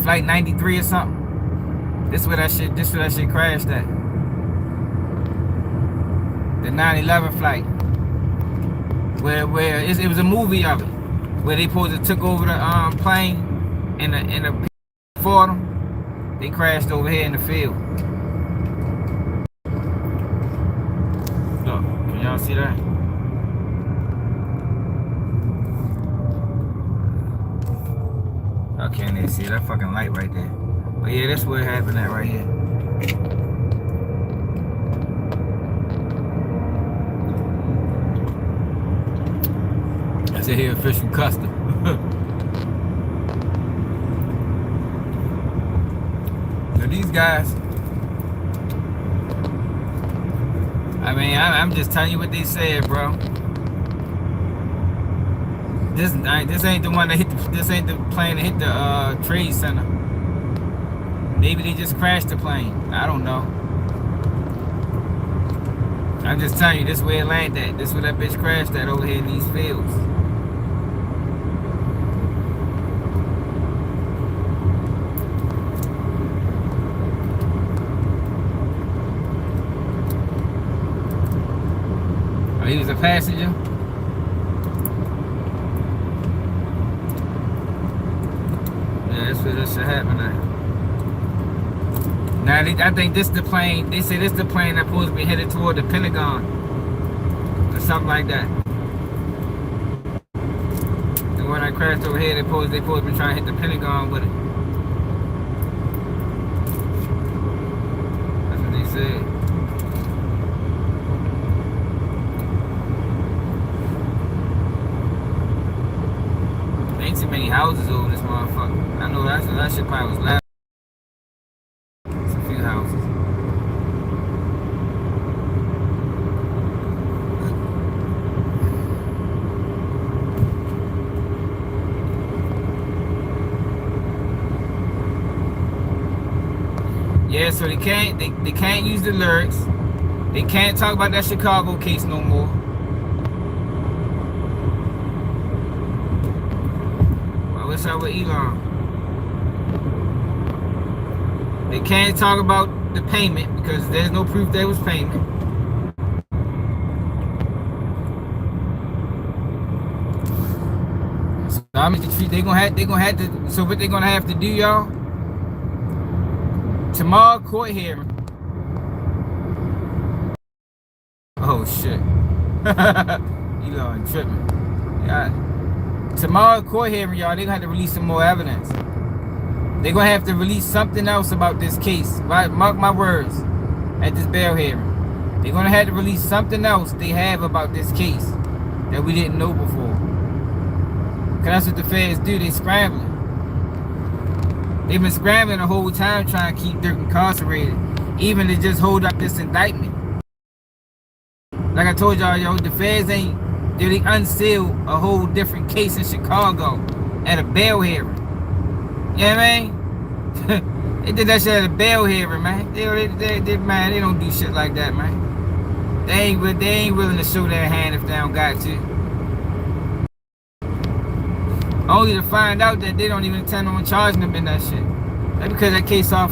flight 93 or something. This where that shit crashed at. The 9/11 flight. Where it was a movie of it, where they supposed to took over the plane and the for them. They crashed over here in the field. Look, can y'all see that? I can't even see that fucking light right there. But yeah, that's where it happened at right here. That's a here official custom. So these guys, I mean, I'm just telling you what they said, bro. This ain't the one that hit this ain't the plane that hit the trade center. Maybe they just crashed the plane. I don't know. I'm just telling you, this is where it landed at. This is where that bitch crashed at, over here in these fields. Oh, he was a passenger? That's where this shit happened at. Now, I think this the plane. They say this the plane that's supposed to be headed toward the Pentagon or something like that. The one that crashed over here, they supposed to be trying to hit the Pentagon with it. That's what they said. Ain't too many houses over this motherfucker. I know that shit probably was loud. It's a few houses. Yeah, so they can't use the lyrics. They can't talk about that Chicago case no more. Well, what's up with Elon? They can't talk about the payment because there's no proof there was payment. So I mean, they gonna have to. So what they gonna have to do, y'all? Tomorrow court hearing. Oh shit. Elon tripping. Yeah. Tomorrow court hearing, y'all, they gonna have to release some more evidence. They gonna have to release something else about this case. Right? Mark my words. At this bail hearing, they gonna have to release something else they have about this case that we didn't know before. Cause that's what the feds do. They scrambling. They've been scrambling the whole time trying to keep Durk incarcerated, even to just hold up this indictment. Like I told y'all, yo, the feds they unsealed a whole different case in Chicago at a bail hearing. You know what I mean? They did that shit at a bail hearing, man. They don't do shit like that, man. They ain't willing to show their hand if they don't got to. Only to find out that they don't even intend on charging them in that shit. That's because that case all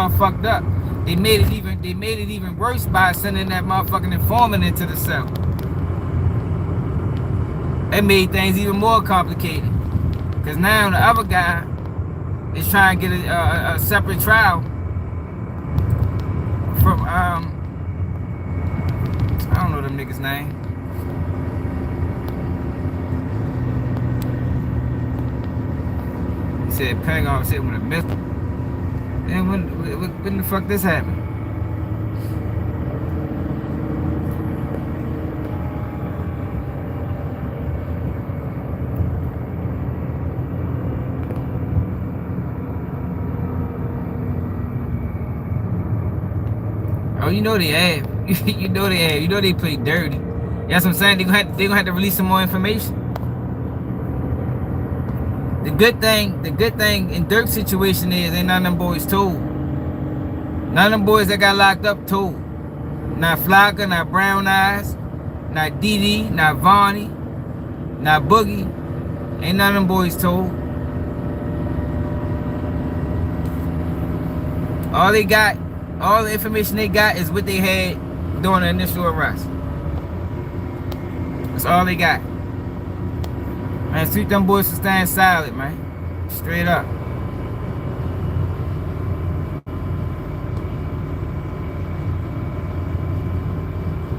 fucked up. They made it even worse by sending that motherfucking informant into the cell. That made things even more complicated. Cause now the other guy is trying to get a separate trial from I don't know them niggas' name. He said Pentagon said with a missile. And when the fuck this happened? Oh, you know they have. You know they have. You know they play dirty. That's what I'm saying. They gonna have to release some more information. The good thing in Durk's situation is ain't none of them boys told. None of them boys that got locked up told. Not Flocka, not Brown Eyes, not Dee, not Vonnie, not Boogie. Ain't none of them boys told. All the information they got is what they had during the initial arrest. That's all they got. Man, suit them boys to stand silent, man. Straight up.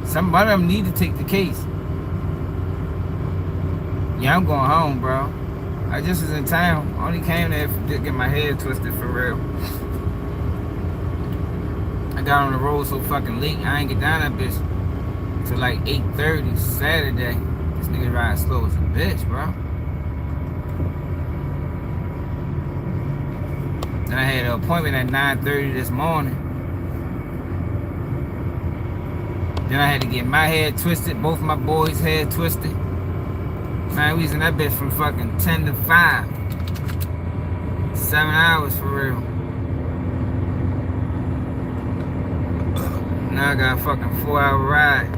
Some of them need to take the case. Yeah, I'm going home, bro. I just was in town. Only came there to get my head twisted for real. I got on the road so fucking late. I ain't get down that bitch till like 8:30 Saturday. This nigga riding slow as a bitch, bro. Then I had an appointment at 9:30 this morning. Then I had to get my head twisted, both my boys' head twisted. Man, we was in that bitch from fucking 10 to 5. 7 hours for real. Now I got a fucking 4-hour ride.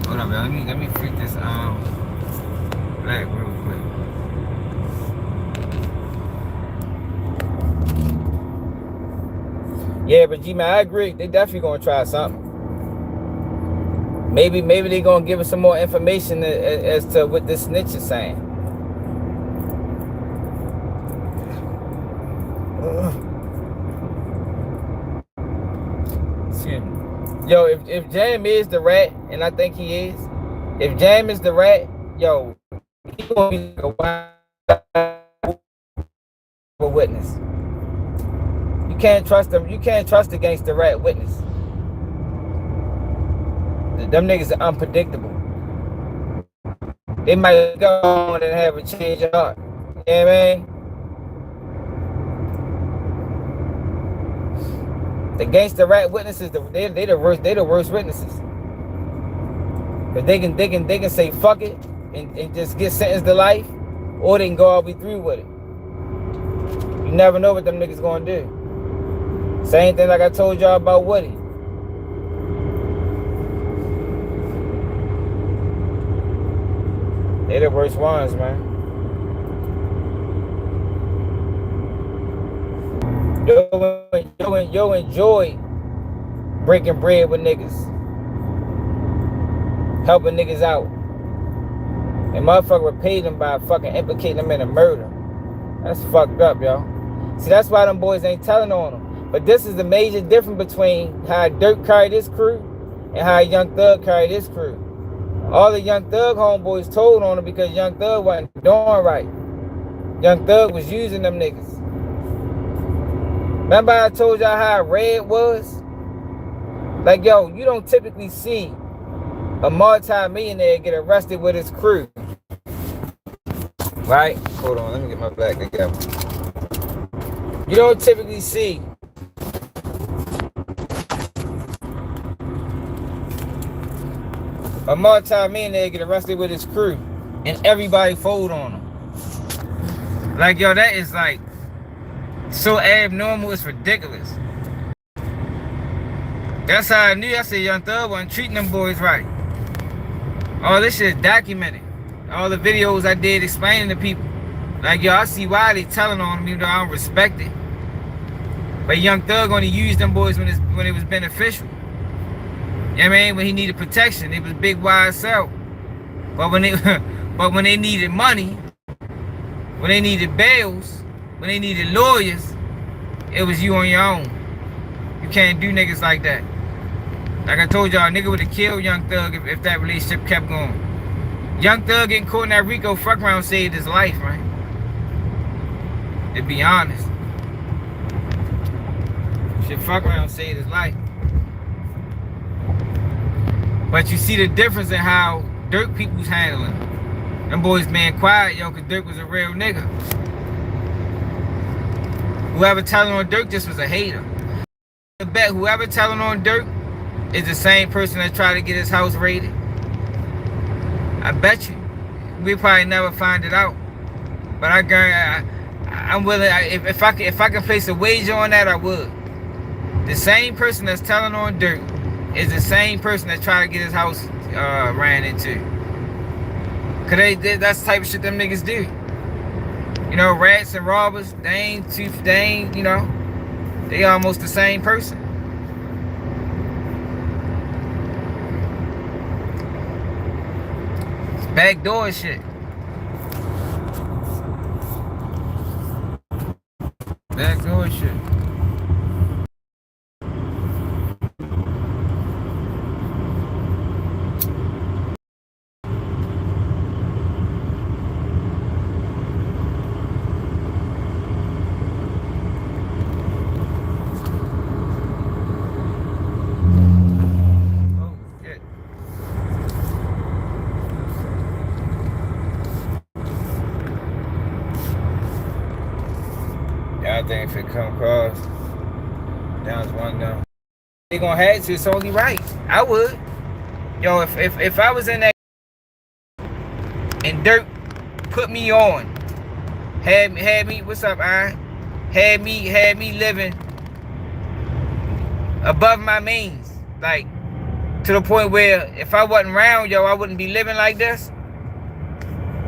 Hold up, man. Let me freak this black real quick. Yeah, but G-Man, I agree. They definitely gonna try something. Maybe they gonna give us some more information as to what this snitch is saying. Excuse me. Yo, if Jam is the rat, and I think he is, if Jam is the rat, yo, he gonna be like a witness. You can't trust them. You can't trust against the rat witness. Them niggas are unpredictable. They might go on and have a change of heart. You know what I mean? The gangster rat witnesses, they the worst witnesses. But they can say fuck it and just get sentenced to life, or they can go all the way through with it. You never know what them niggas gonna do. Same thing like I told y'all about Woody. They the worst ones, man. Yo enjoy breaking bread with niggas, helping niggas out, and motherfucker repaid them by fucking implicating them in a murder. That's fucked up, y'all. See, that's why them boys ain't telling on them. But this is the major difference between how Durk carried his crew and how Young Thug carried his crew. All the Young Thug homeboys told on him because Young Thug wasn't doing right. Young Thug was using them niggas. Remember I told y'all how red was? Like, yo, you don't typically see a multi-millionaire get arrested with his crew. Right? Hold on, let me get my back together. You don't typically see a multi-millionaire get arrested with his crew and everybody fold on him. Like, yo, that is like so abnormal, it's ridiculous. That's how I knew. I said Young Thug wasn't treating them boys right. All this shit is documented. All the videos I did explaining to people. Like, yo, I see why they telling on them, even though I don't respect it. But Young Thug only used them boys when it was beneficial. You know what I mean? When he needed protection, it was big wide sell. But when they needed money, when they needed bails, when they needed lawyers, it was you on your own. You can't do niggas like that. Like I told y'all, a nigga would have killed Young Thug if that relationship kept going. Young Thug getting caught in that Rico fuck around saved his life, man. To be honest. Shit, fuck around saved his life. But you see the difference in how Durk people's handling it. Them boys man quiet, yo, cause Durk was a real nigga. Whoever telling on Durk just was a hater. I bet whoever telling on Durk is the same person that tried to get his house raided. I bet you. We probably never find it out. But I guarantee I'm willing. If I can place a wager on that, I would. The same person that's telling on Durk is the same person that tried to get his house ran into. Cause that's the type of shit them niggas do. You know, rats and robbers, they ain't, you know, they almost the same person. It's backdoor shit. Backdoor shit. I think if it come across down to one down, they gonna have to. It's only right. I would. Yo, if I was in that and Durk put me on, had me. What's up, Iron? Had me living above my means, like to the point where if I wasn't around, yo, I wouldn't be living like this.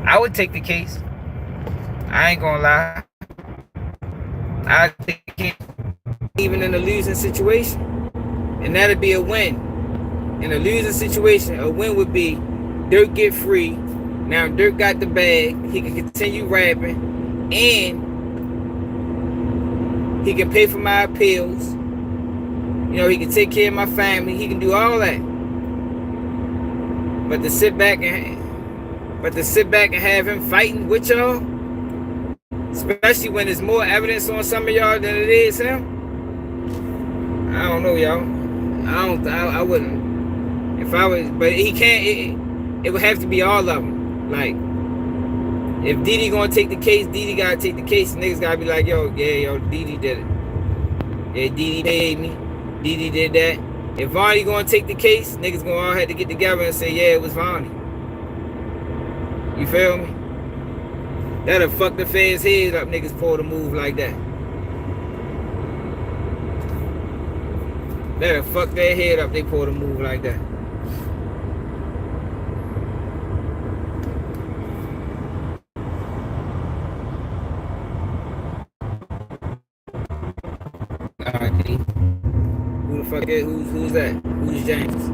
I would take the case. I ain't gonna lie. I think even in a losing situation, and that'd be a win. In a losing situation, a win would be Durk get free. Now Durk got the bag. He can continue rapping, and he can pay for my appeals. You know, he can take care of my family. He can do all that. But to sit back and have him fighting with y'all. Especially when there's more evidence on some of y'all than it is him. I don't know, y'all. I wouldn't. If I was, but he can't. It would have to be all of them. Like, if Diddy gonna take the case, Diddy gotta take the case. Niggas gotta be like, yo, Diddy did it. Yeah, Diddy paid me. Diddy did that. If Vonnie gonna take the case, niggas gonna all have to get together and say, yeah, it was Vonnie. You feel me? That'll fuck the feds' head up, niggas pull the move like that. That'll fuck their head up, they pull the move like that. Alright, who the fuck is, who's that? Who's James?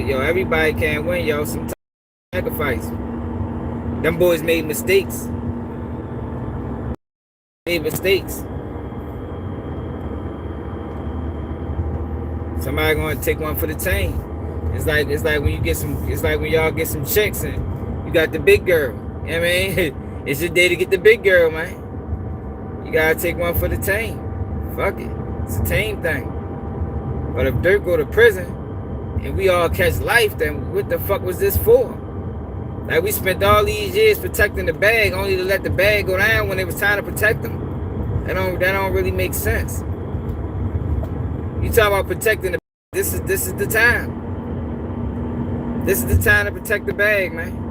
Yo, everybody can't win, yo. Sometimes sacrifice. Them boys made mistakes. Somebody gonna take one for the team. It's like when you get some. It's like when y'all get some chicks and you got the big girl. You know what I mean? It's your day to get the big girl, man. You gotta take one for the team. Fuck it. It's a team thing. But if Durk go to prison and we all catch life, then what the fuck was this for? Like, we spent all these years protecting the bag, only to let the bag go down when it was time to protect them. That don't really make sense. You talk about protecting the bag, this is the time. This is the time to protect the bag, man.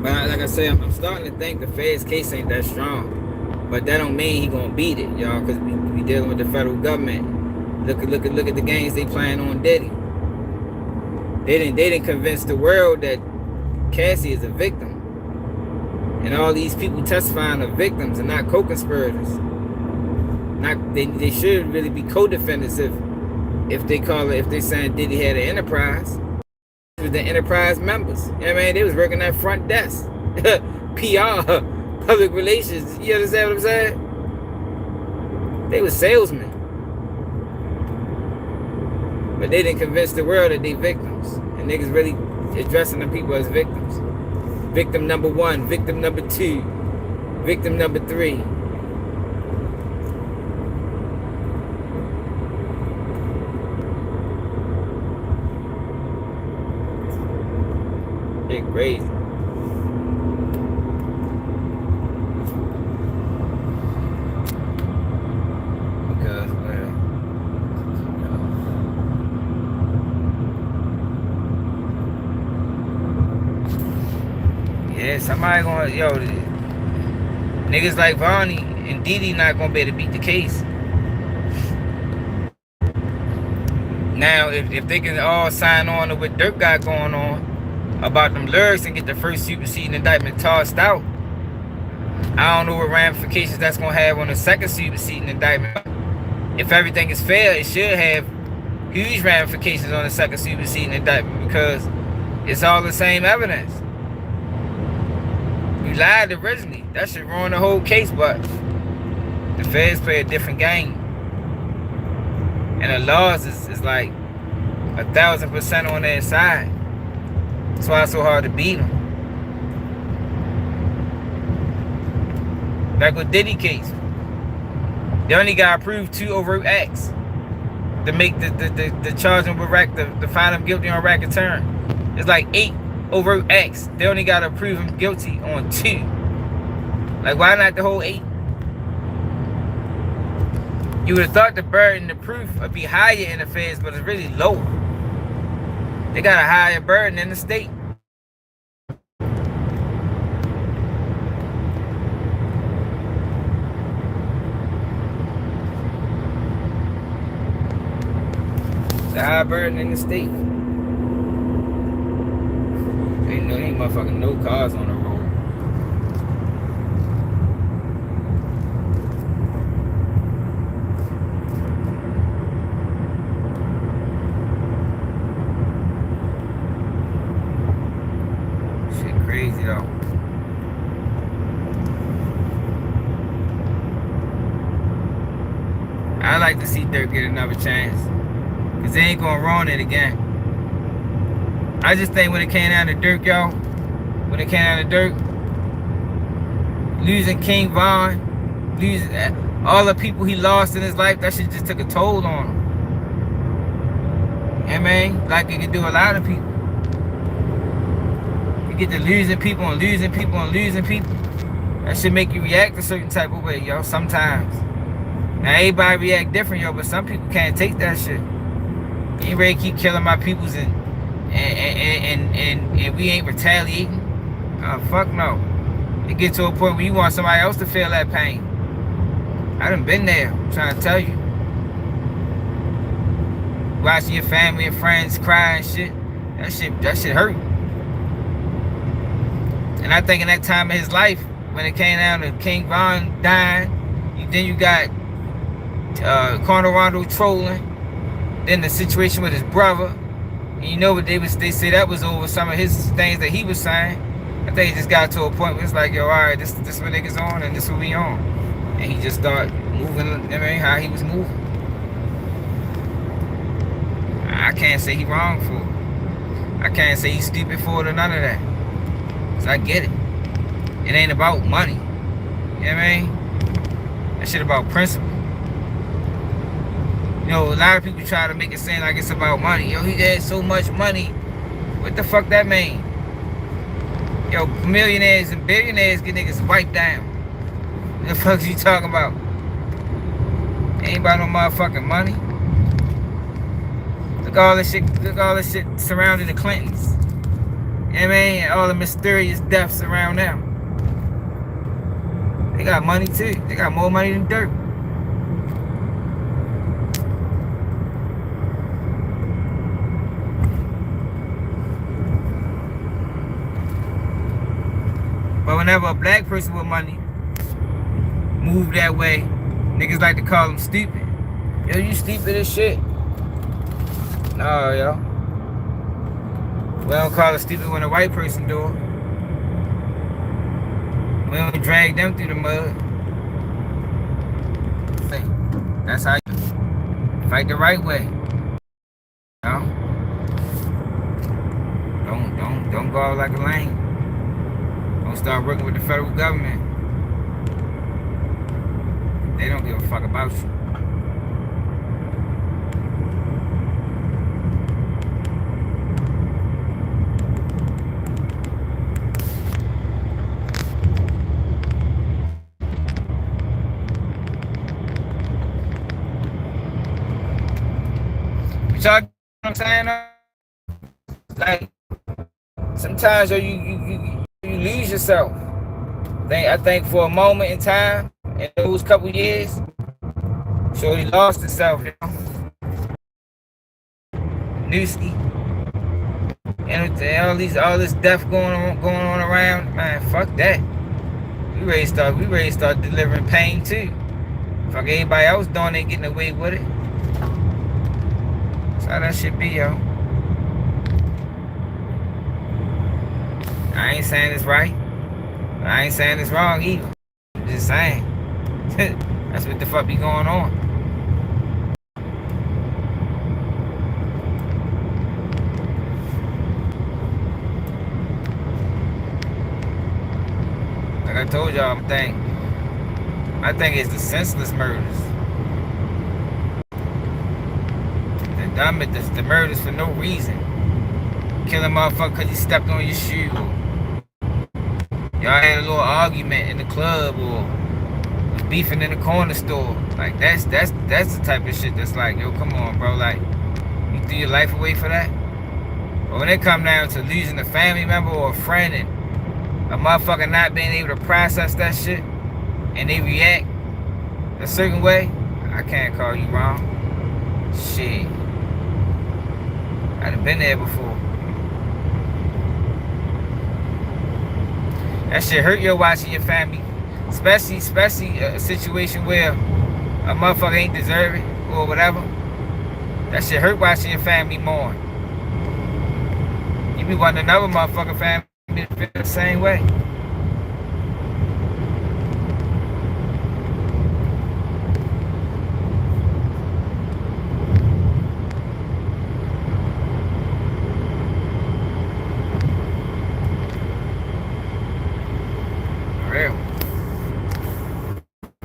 But like I say, I'm starting to think the Fed's case ain't that strong. But that don't mean he gonna beat it, y'all, because we dealing with the federal government. Look at the games they playing on Diddy. They didn't convince the world that Cassie is a victim. And all these people testifying are victims and not co-conspirators. They should really be co-defendants if they saying Diddy had an enterprise. It was the enterprise members. You know what I mean? They was working that front desk. PR, public relations. You understand what I'm saying? They were salesmen. But they didn't convince the world that they victims. And niggas really addressing the people as victims. Victim number 1, victim number 2, victim number 3. They're crazy. Because, man, yeah, somebody gonna, yo, niggas like Vonnie and Didi not gonna be able to beat the case. Now, if they can all sign on to what Durk got going on about them lyrics and get the first superseding indictment tossed out, I don't know what ramifications that's gonna have on the second superseding indictment. If everything is fair, it should have huge ramifications on the second superseding indictment because it's all the same evidence. You lied originally. That should ruin the whole case, but the feds play a different game. And the laws is like 1,000% on their side. That's why it's so hard to beat them. Like with Diddy case, they only got approved 2 overt acts to make the charging with to find him guilty on racketeering. It's like 8 overt acts. They only got to prove him guilty on 2. Like, why not the whole 8? You would have thought the burden of proof would be higher in the feds, but it's really lower. They got a higher burden in the state. It's a high burden in the state. Ain't motherfucking no cars on the road. Shit crazy though. I like to see Durk get another chance. Cause they ain't gonna ruin it again. I just think when it came down to Durk, y'all, losing King Von, losing all the people he lost in his life, that shit just took a toll on him. I mean, like it can do a lot of people. You get to losing people and losing people and losing people. That should make you react a certain type of way, yo, sometimes. Now, everybody react different, yo, but some people can't take that shit. You ain't ready to keep killing my peoples and we ain't retaliating. Fuck no. It get to a point where you want somebody else to feel that pain. I done been there, I'm trying to tell you. Watching your family and friends cry and shit. That shit hurt. And I think in that time of his life, when it came down to King Von dying, then you got Corner Rondo trolling, then the situation with his brother, and you know what they say that was over some of his things that he was saying. I think he just got to a point where it's like, yo, alright, this what niggas on and this what we on. And he just started moving, I mean, how he was moving. I can't say he wrong for it. I can't say he's stupid for it or none of that. Cause I get it. It ain't about money. You know what I mean? That shit about principle. You know, a lot of people try to make it seem like it's about money. Yo, he had so much money. What the fuck that mean? Yo, millionaires and billionaires get niggas wiped down. What the fuck you talking about? Ain't about no motherfucking money. Look at all this shit surrounding the Clintons. You know what I mean? All the mysterious deaths around them. They got money too. They got more money than Durk. But whenever a black person with money move that way, niggas like to call them stupid. Yo, you stupid as shit. No, yo. We don't call it stupid when a white person do it. We don't drag them through the mud. That's how you fight the right way. You know? Don't go out like a lame. Don't start working with the federal government. They don't give a fuck about you. Y'all know what I'm saying? Like, sometimes you lose yourself. I think for a moment in time, in those couple years, so he lost himself, you know? Newski. And all this death going on around, man, fuck that. We ready to start delivering pain too. Fuck everybody else doing it, getting away with it. That's how that shit be, yo. I ain't saying it's right. I ain't saying it's wrong either. I'm just saying. That's what the fuck be going on. Like I told y'all, I think it's the senseless murders. The murders for no reason. Kill a motherfucker because he stepped on your shoe. Y'all had a little argument in the club or was beefing in the corner store. Like that's the type of shit that's like, yo, come on, bro. Like, you threw your life away for that? But when it come down to losing a family member or a friend and a motherfucker not being able to process that shit and they react a certain way, I can't call you wrong. Shit. I'd have been there before. That shit hurt you watching your family. Especially a situation where a motherfucker ain't deserve it or whatever. That shit hurt watching your family mourn. You be wanting another motherfucking family to feel the same way.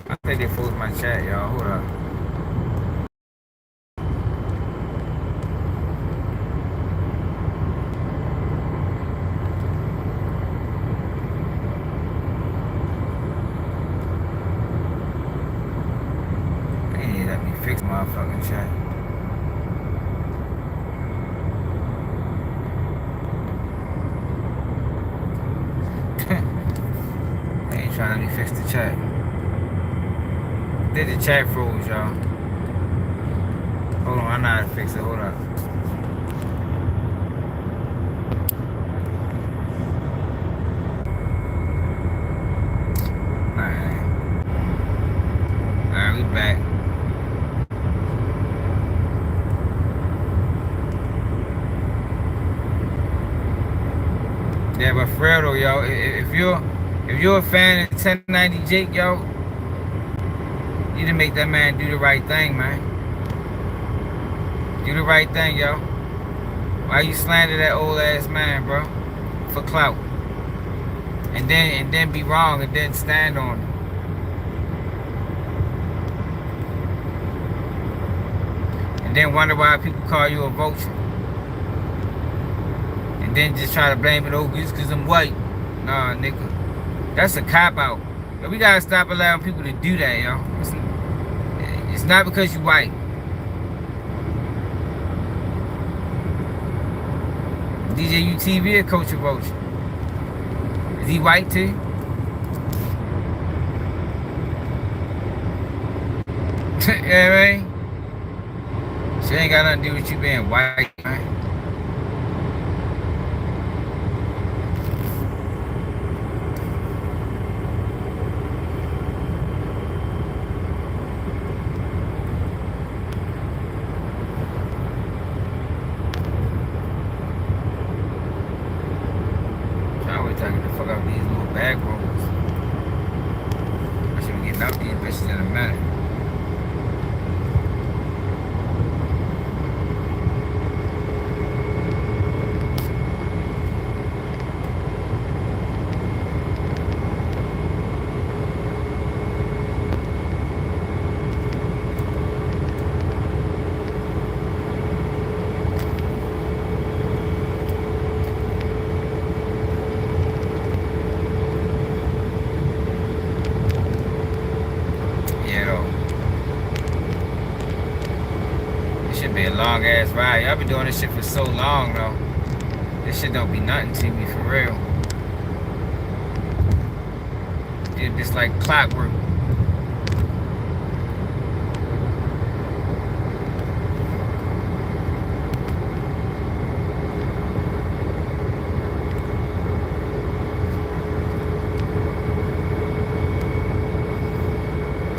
I think they froze my chat, y'all. Hold up. think the chat froze, y'all. Hold on, I know how to fix it. Hold up. Alright, we back. Yeah, but for real though, yo, if you're a fan of 1090 Jake, yo, you need to make that man do the right thing, man. Do the right thing, yo. Why you slander that old ass man, bro? For clout. And then be wrong and then stand on it. And then wonder why people call you a vulture. And then just try to blame it, oh, just because I'm white. Nah, nigga. That's a cop-out. We gotta stop allowing people to do that, yo. It's not because you white. DJ UTV a coach of vulture. Is he white too? You know what I mean? She ain't got nothing to do with you being white, man. Talking the fuck out these little bag rolls. I should be getting out these bitches in a minute. Long ass ride. Y'all been doing this shit for so long though. This shit don't be nothing to me for real. Dude, it's like clockwork.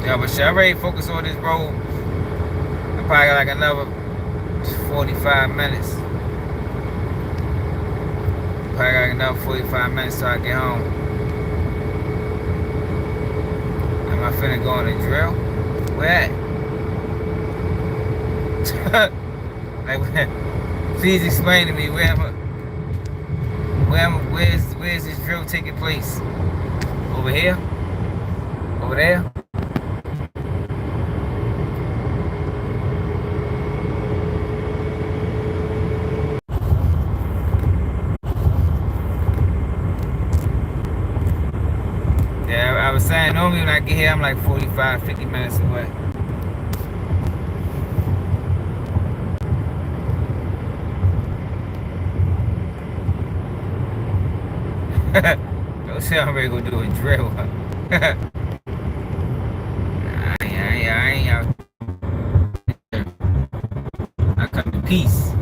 Yeah, but shit, I already focus on this road. I probably got like another 45 minutes. Probably got another 45 minutes till I get home. Am I finna go on a drill? Where at? Like, please explain to me where's this drill taking place? Over here? Over there? I was saying, normally when I get here, I'm like 45, 50 minutes away. Don't say I'm ready to go do a drill. I ain't out. I come to peace.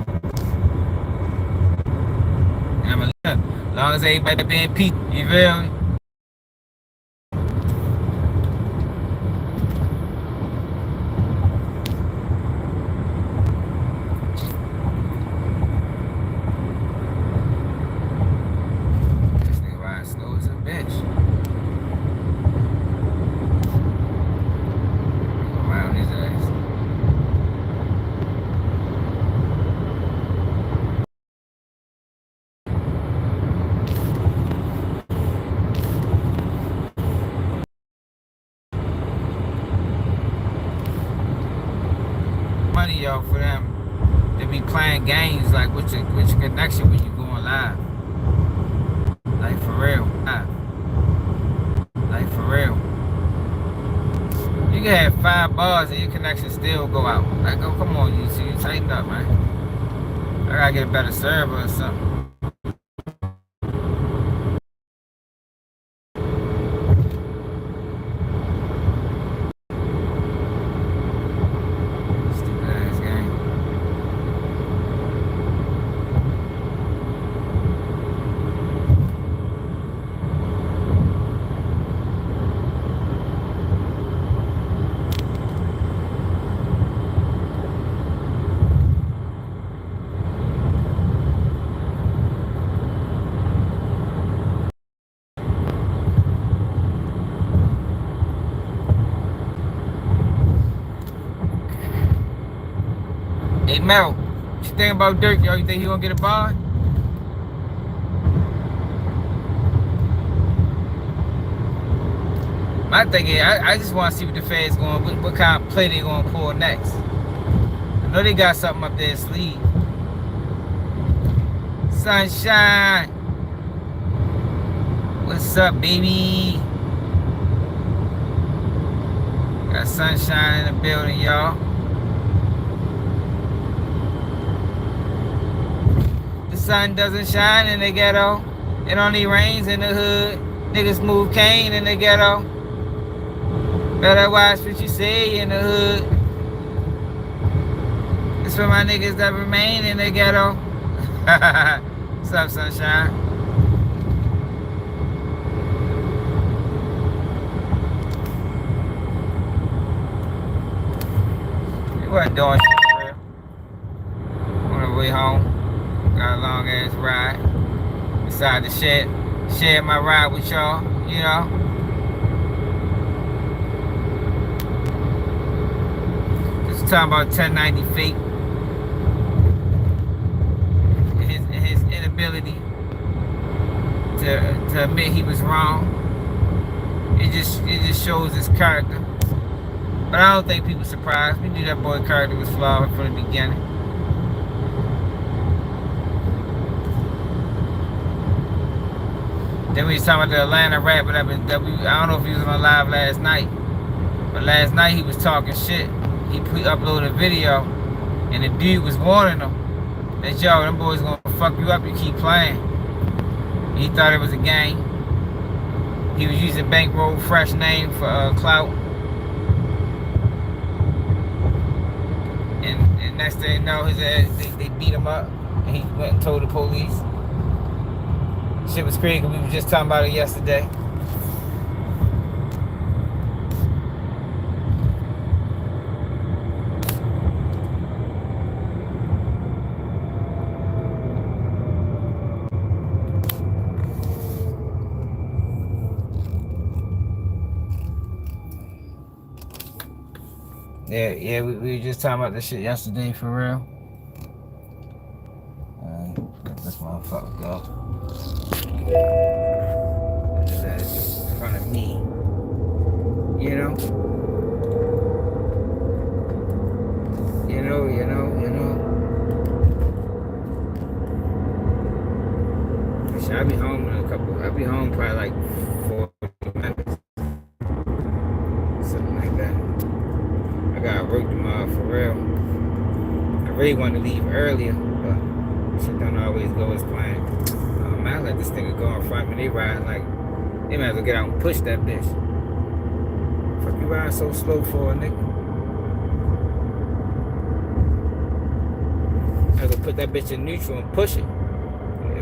And I'm as long as everybody be in peace, you feel me? Y'all for them to be playing games like with your connection when you going live. Like for real. Like for real. You can have 5 bars and your connection still go out. Like, oh, come on, you tighten up, man. I gotta get a better server or something. Hey Mel, what you think about Durk, yo? You think he gonna get a bond? My thing is, I just want to see what the feds going, what kind of play they gonna pull next. I know they got something up their sleeve. Sunshine, what's up, baby? Got sunshine in the building, y'all. The sun doesn't shine in the ghetto. It only rains in the hood. Niggas move cane in the ghetto. Better watch what you say in the hood. It's for my niggas that remain in the ghetto. What's up, sunshine? We wasn't doing shit for real. On the way home. Got a long ass ride. Decided to share my ride with y'all, you know. Just talking about 1090 Fake. His inability to admit he was wrong. It just shows his character. But I don't think people surprised. We knew that boy's character was flawed from the beginning. Then we was talking about the Atlanta rapper that I don't know if he was on live last night. But last night he was talking shit. He uploaded a video and the dude was warning him that, yo, them boys gonna fuck you up, you keep playing. He thought it was a game. He was using Bankroll Fresh name for Clout. And next thing you know, his ass, they beat him up and he went and told the police. Shit was crazy because we were just talking about it yesterday. Yeah, we were just talking about this shit yesterday for real. Alright, let this motherfucker go. That is just in front of me. You know? You know. I'll be home in a couple. I'll be home probably like 40 minutes. Something like that. I gotta work tomorrow for real. I really want to leave earlier, but shit don't always go as planned. I let this nigga go in front of me. They ride like, they might as well get out and push that bitch. Fuck you riding so slow for a nigga? I have to put that bitch in neutral and push it.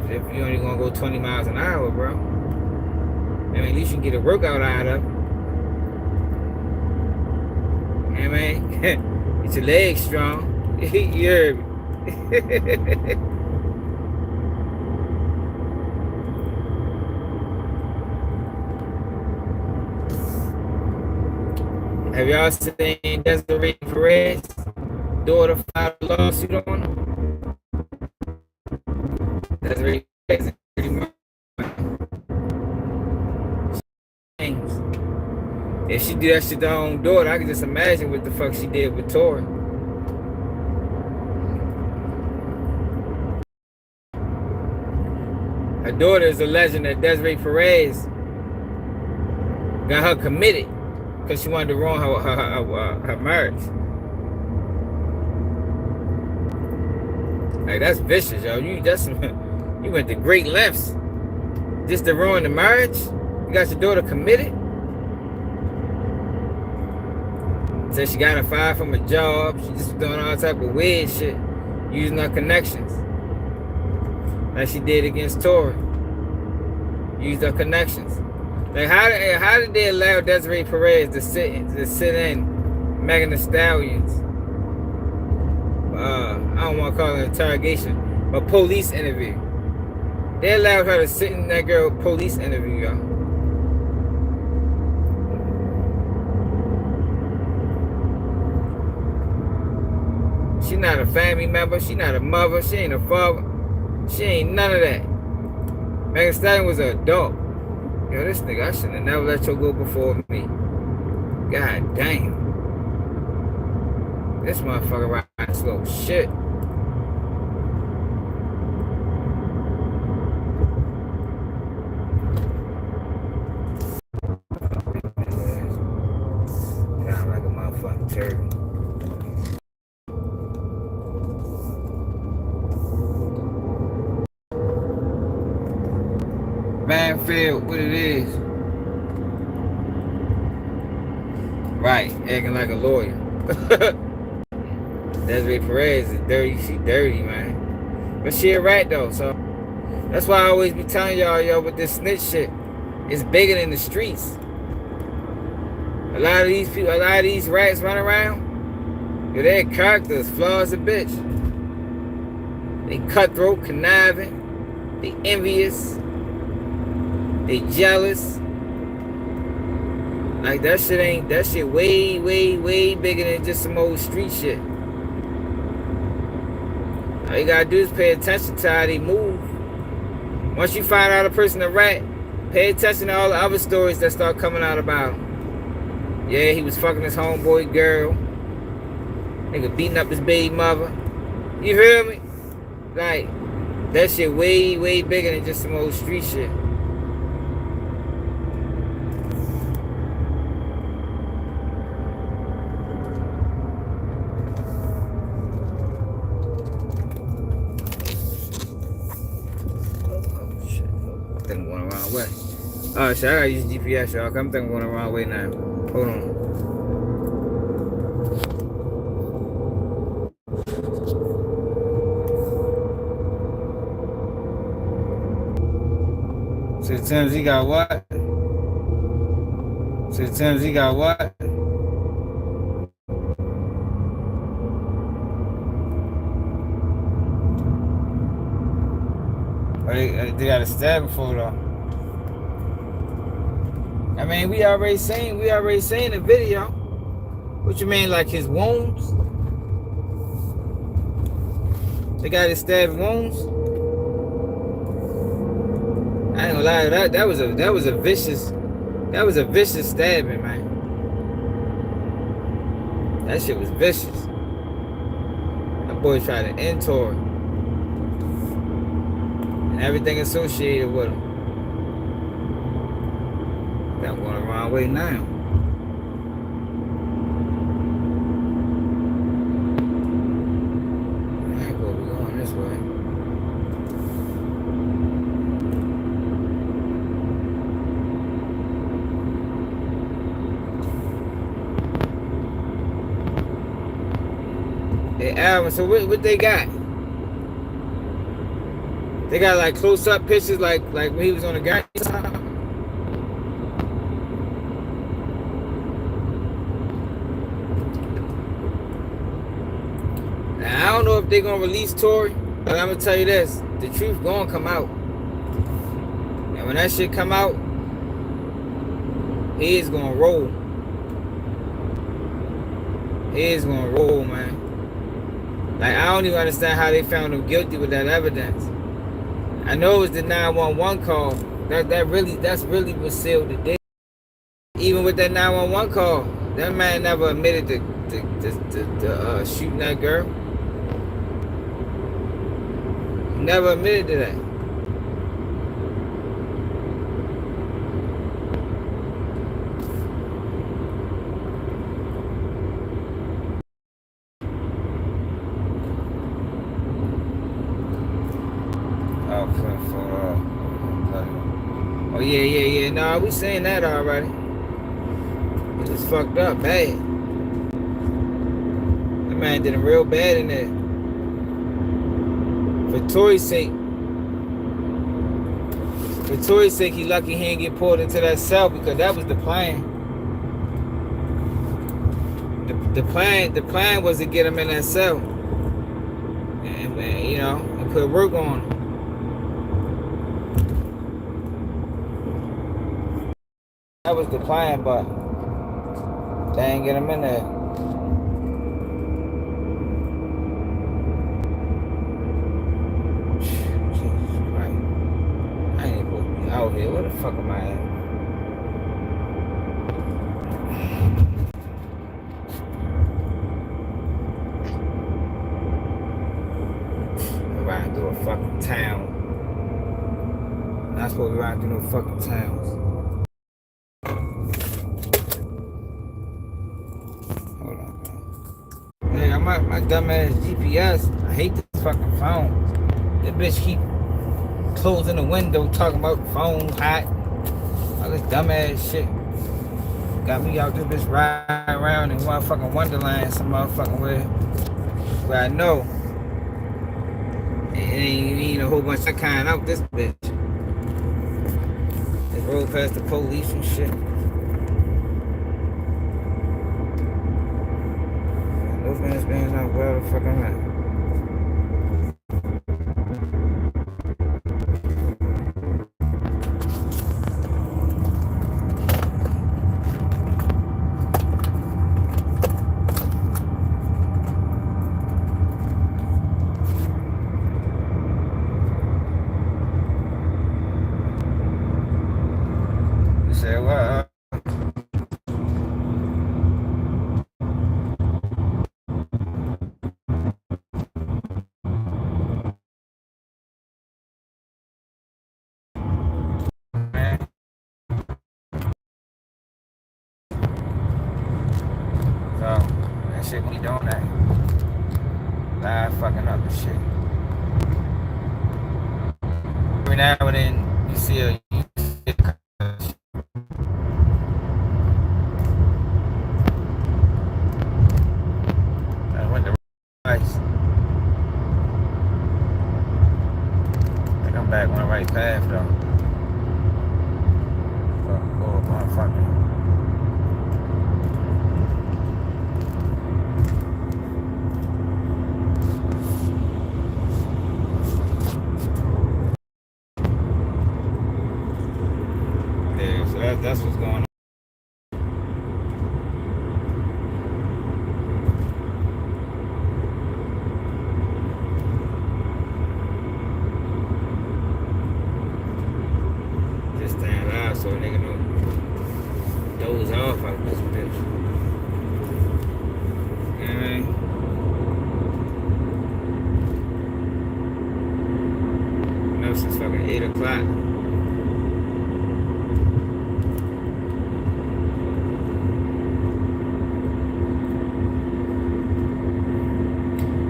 If you only gonna go 20 miles an hour, bro. I mean, at least you can get a workout out of it. You know what I mean? Get your legs strong. You heard me. Have y'all seen Desiree Perez daughter filed a lawsuit on him? Desiree Perez. If she do that shit to her own daughter, I can just imagine what the fuck she did with Tory. Her daughter is alleging that Desiree Perez got her committed because she wanted to ruin her marriage. Like, that's vicious, yo. You went to great lengths just to ruin the marriage. You got your daughter committed. Said she got her fired from a job. She just doing all type of weird shit, using her connections, like she did against Tory. Used her connections. Like, how did they allow Desiree Perez to sit in Megan Thee Stallion's I don't want to call it an interrogation, but police interview? They allowed her to sit in that girl police interview, y'all. She not a family member. She not a mother. She ain't a father. She ain't none of that. Megan Thee Stallion was an adult. Yo, this nigga, I shouldn't have never let you go before me. God damn. This motherfucker riding slow shit. Sound like a motherfucking turtle. Manfield, what it is. Right, acting like a lawyer. Desiree Perez is dirty. She dirty, man. But she a rat though, so that's why I always be telling y'all, yo, with this snitch shit, it's bigger than the streets. A lot of these people, a lot of these rats run around, yo, their characters flaws a bitch. They cutthroat, conniving, they envious, they jealous. Like that shit way, way, way bigger than just some old street shit. All you gotta do is pay attention to how they move. Once you find out a person a rat, pay attention to all the other stories that start coming out about him. Yeah, he was fucking his homeboy girl. Nigga beating up his baby mother. You feel me? Like, that shit way, way bigger than just some old street shit. I'm going the wrong way. Oh shit, I gotta use GPS, y'all. I'm thinking I'm going the wrong way now. Hold on. So Tim's he got what? So Tim's he got what? Oh, they got a stab before though. I mean, we already seen the video. What you mean, like his wounds? They got his stabbed wounds. I ain't gonna lie, that was a vicious stabbing, man. That shit was vicious. That boy tried to end Tory and everything associated with him. I'm going the wrong way now. Alright, well, we're going this way. Hey, Alvin, so what they got? They got like close-up pictures like when he was on the guy. Now, I don't know if they're gonna release Tory, but I'm gonna tell you this: the truth gonna come out. And when that shit come out, he is gonna roll. He is gonna roll, man. Like, I don't even understand how they found him guilty with that evidence. I know it was the 911 call. That's really what sealed the deal. Even with that 911 call, that man never admitted to shooting that girl. He never admitted to that. Oh yeah. Nah, we saying that already. It was fucked up bad. That man did him real bad in there. For Tory's sake, he lucky he didn't get pulled into that cell, because that was the plan. The plan was to get him in that cell, and you know, and put work on him. That was the plan, but they ain't get him in there. yeah, where the fuck am I at? I'm riding through a fucking town. Not supposed to be riding through no fucking towns. Hold on, man. Hey, I'm my dumbass GPS. I hate this fucking phone. This bitch keep closing the window, talking about the phone hot. All this dumbass shit. Got me out this bitch riding around in motherfucking Wonderland, some motherfucking where I know. It ain't a whole bunch of kind out this bitch. They roll past the police and shit. Those minutes being out where the fuck I'm at. Say what? So that shit we doing that. Live fucking up and shit. Every now and then you see a I went the right. I think I'm back on the right path though. Oh, motherfucker. Yeah, so that's what's going on. Just stand out so a nigga know doze off out this bitch. You know what I mean? You know, since fucking 8 o'clock.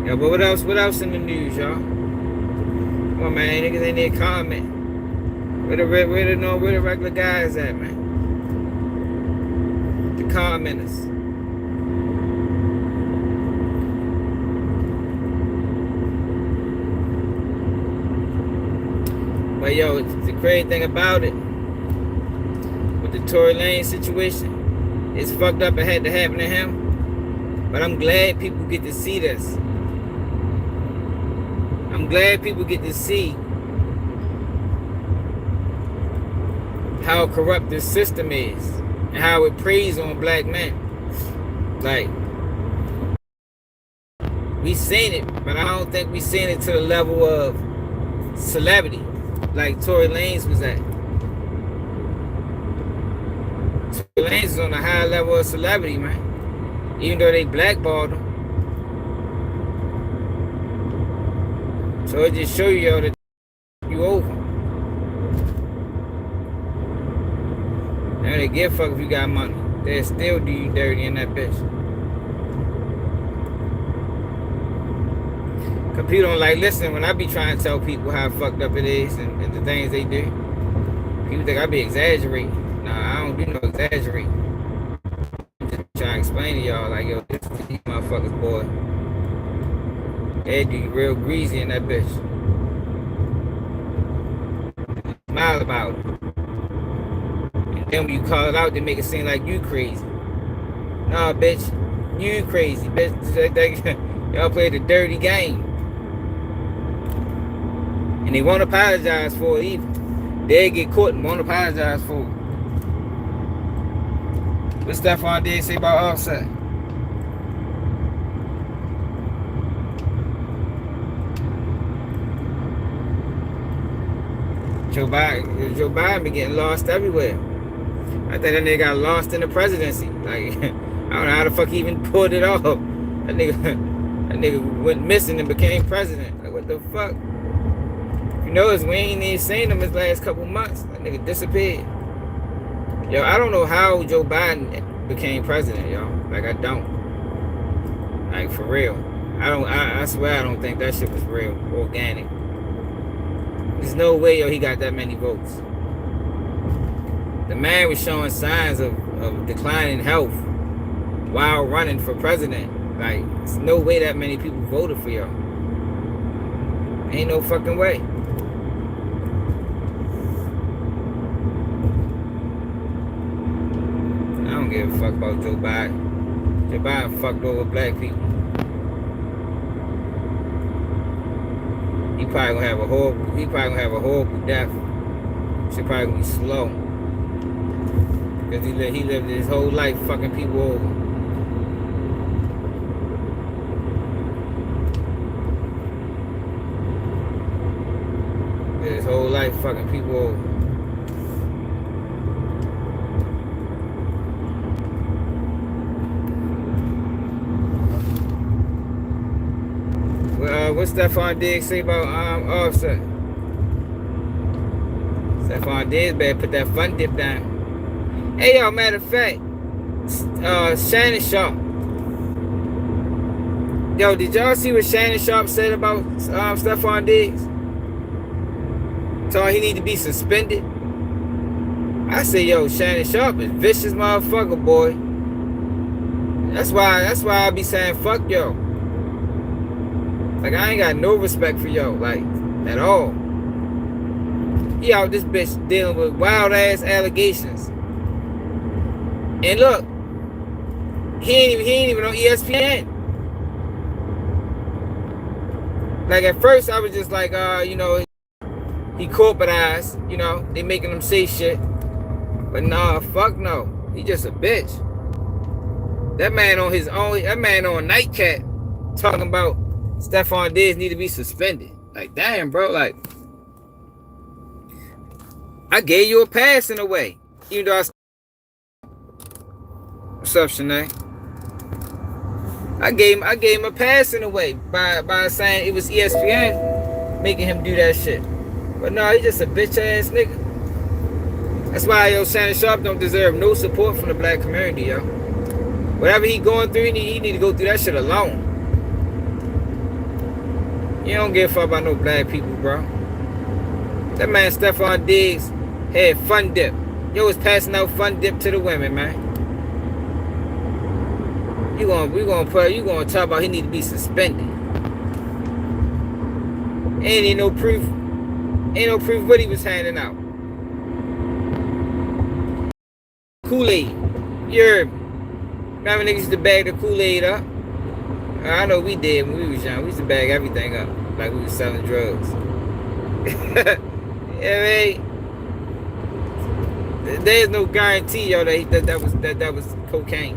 Yeah, but what else in the news, y'all? Come on, man, niggas ain't there comment. Where the regular guys at, man? The commenters. But yo, the crazy thing about it, with the Tory Lanez situation, it's fucked up. It had to happen to him. But I'm glad people get to see this. I'm glad people get to see how corrupt this system is and how it preys on black men. Like, we seen it, but I don't think we seen it to the level of celebrity like Tory Lanez was at. Tory Lanez is on a high level of celebrity, man. Even though they blackballed him. So it just show you that you over. Now they give a fuck if you got money. They'll still do you dirty in that bitch. Cause people don't like listening when I be trying to tell people how fucked up it is and the things they do. People think I be exaggerating. Nah, I don't do no exaggerating. I'm just trying to explain to y'all like, yo, this is these motherfuckers, boy. They do real greasy in that bitch. Smile about it. And then when you call it out, they make it seem like you crazy. Nah, bitch, you crazy, bitch. Y'all play the dirty game. And they won't apologize for it either. They get caught and won't apologize for it. What Stephon did say about Offset? Joe Biden been getting lost everywhere. I think that nigga got lost in the presidency. Like, I don't know how the fuck he even pulled it off. That nigga went missing and became president. Like, what the fuck? You notice we ain't even seen him his last couple months. That nigga disappeared. Yo, I don't know how Joe Biden became president, yo. Like, I don't. Like, for real. I swear I don't think that shit was real, organic. There's no way, yo, he got that many votes. The man was showing signs of declining health while running for president. Like, there's no way that many people voted for y'all. Ain't no fucking way. I don't give a fuck about Joe Biden. Joe Biden fucked over black people. He probably gonna have a horrible death. Shit probably gonna be slow. Because he lived his whole life fucking people over. Lived his whole life fucking people over. What's Stephon Diggs say about Offset? Stephon Diggs better put that fun dip down. Hey, yo, matter of fact, Shannon Sharp. Yo, did y'all see what Shannon Sharp said about Stephon Diggs? Told him he need to be suspended. I say, yo, Shannon Sharp is vicious motherfucker, boy. That's why I be saying fuck yo. Like, I ain't got no respect for yo, like, at all. He out this bitch dealing with wild ass allegations. And look, he ain't even on ESPN. Like, at first I was just like, you know, he corporatized, you know, they making him say shit. But nah, fuck no. He just a bitch. That man on Nightcat talking about Stephon Diggs need to be suspended. Like, damn, bro. Like, I gave you a pass in a way. Even though what's up, Shanae? I gave him a pass in a way by saying it was ESPN making him do that shit. But no, he's just a bitch ass nigga. That's why, yo, Shannon Sharp don't deserve no support from the black community, yo. Whatever he going through, he need to go through that shit alone. You don't give a fuck about no black people, bro. That man Stephon Diggs had fun dip. Yo was passing out fun dip to the women, man. You gonna talk about he need to be suspended. Ain't no proof. Ain't no proof what he was handing out. Kool-Aid. You heard me. Remember niggas used to bag the Kool-Aid up? I know we did when we was young. We used to bag everything up like we was selling drugs. Yeah, I mean, there's no guarantee, yo, that was cocaine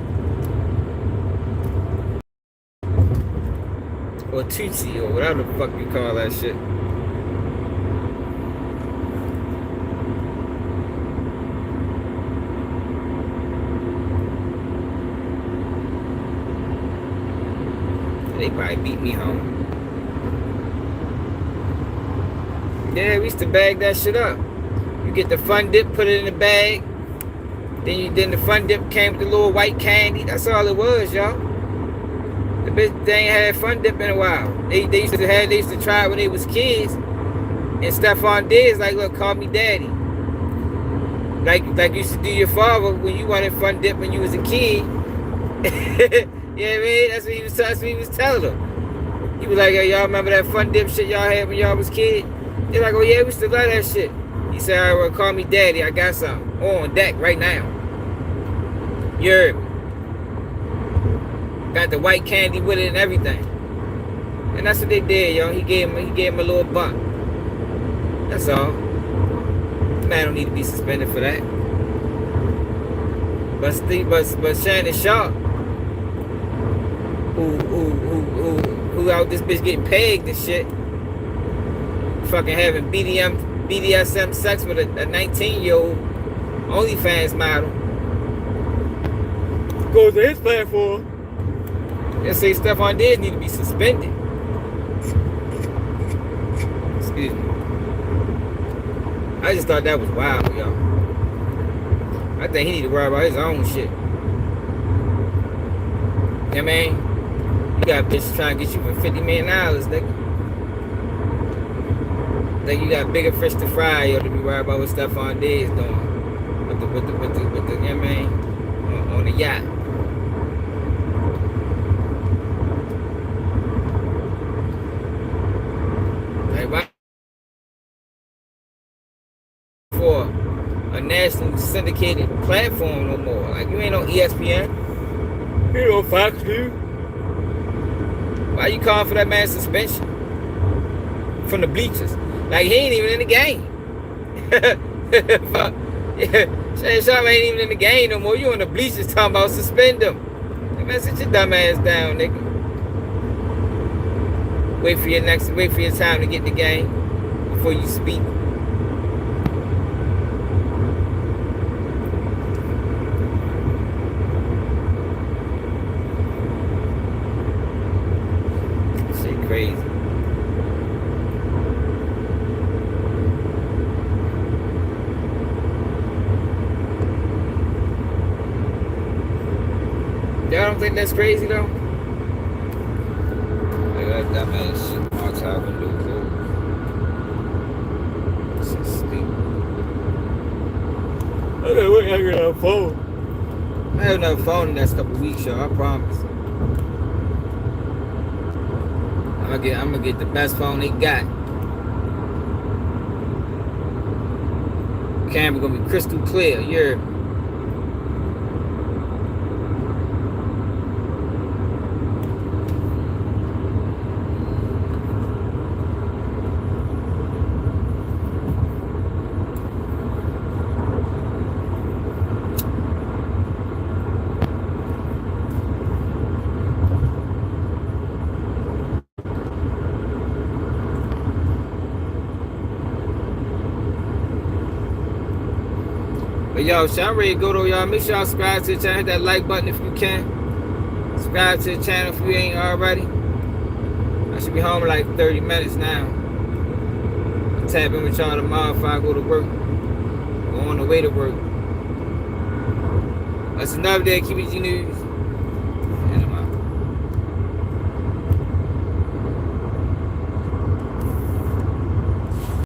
or Tootsie or whatever the fuck you call that shit. They probably beat me home. Yeah, we used to bag that shit up. You get the fun dip, put it in the bag. Then the fun dip came with the little white candy. That's all it was, y'all. The bitch, they ain't had fun dip in a while. They used to try it when they was kids. And Stephon Diggs like, look, call me daddy. Like you used to do your father when you wanted fun dip when you was a kid. You know what I mean? That's what he was telling them. He was like, hey, y'all remember that fun dip shit y'all had when y'all was kids? They're like, oh yeah, we still love that shit. He said, all right, well, call me daddy. I got something on deck right now. You heard me? Got the white candy with it and everything. And that's what they did, yo. He gave him a little bump. That's all. The man don't need to be suspended for that. But Shannon Sharp, who out this bitch getting pegged and shit, fucking having BDSM BDSM sex with a 19-year-old OnlyFans model. Goes to his platform and say Stephon Diggs need to be suspended. Excuse me. I just thought that was wild, y'all. I think he need to worry about his own shit. You know what I mean? You got bitches trying to get you for $50 million, nigga. Think you got bigger fish to fry, yo, to be worried about what Stephon Diggs doing. With the, you know what I mean? On the yacht. Like, why? For a national syndicated platform no more. Like, you ain't on ESPN. You ain't on Fox News. Why you calling for that man's suspension? From the bleachers. Like, he ain't even in the game. Shannon Sharp ain't even in the game no more. You on the bleachers talking about suspend him. Hey, man, sit your dumb ass down, nigga. Wait for your time to get in the game before you speak. Shit crazy. Y'all don't think that's crazy though? Like that man shit marks out windows over. Shit stupid. I got a phone. I have another phone in the next couple of weeks, y'all. I promise. I'm gonna get the best phone they got. Camera gonna be crystal clear. You're. But yo, I'm ready to go though, y'all. Make sure y'all subscribe to the channel. Hit that like button if you can. Subscribe to the channel if you ain't already. I should be home in like 30 minutes now. I'll tap in with y'all tomorrow if I go to work. Or on the way to work. That's another day. Keep it G News.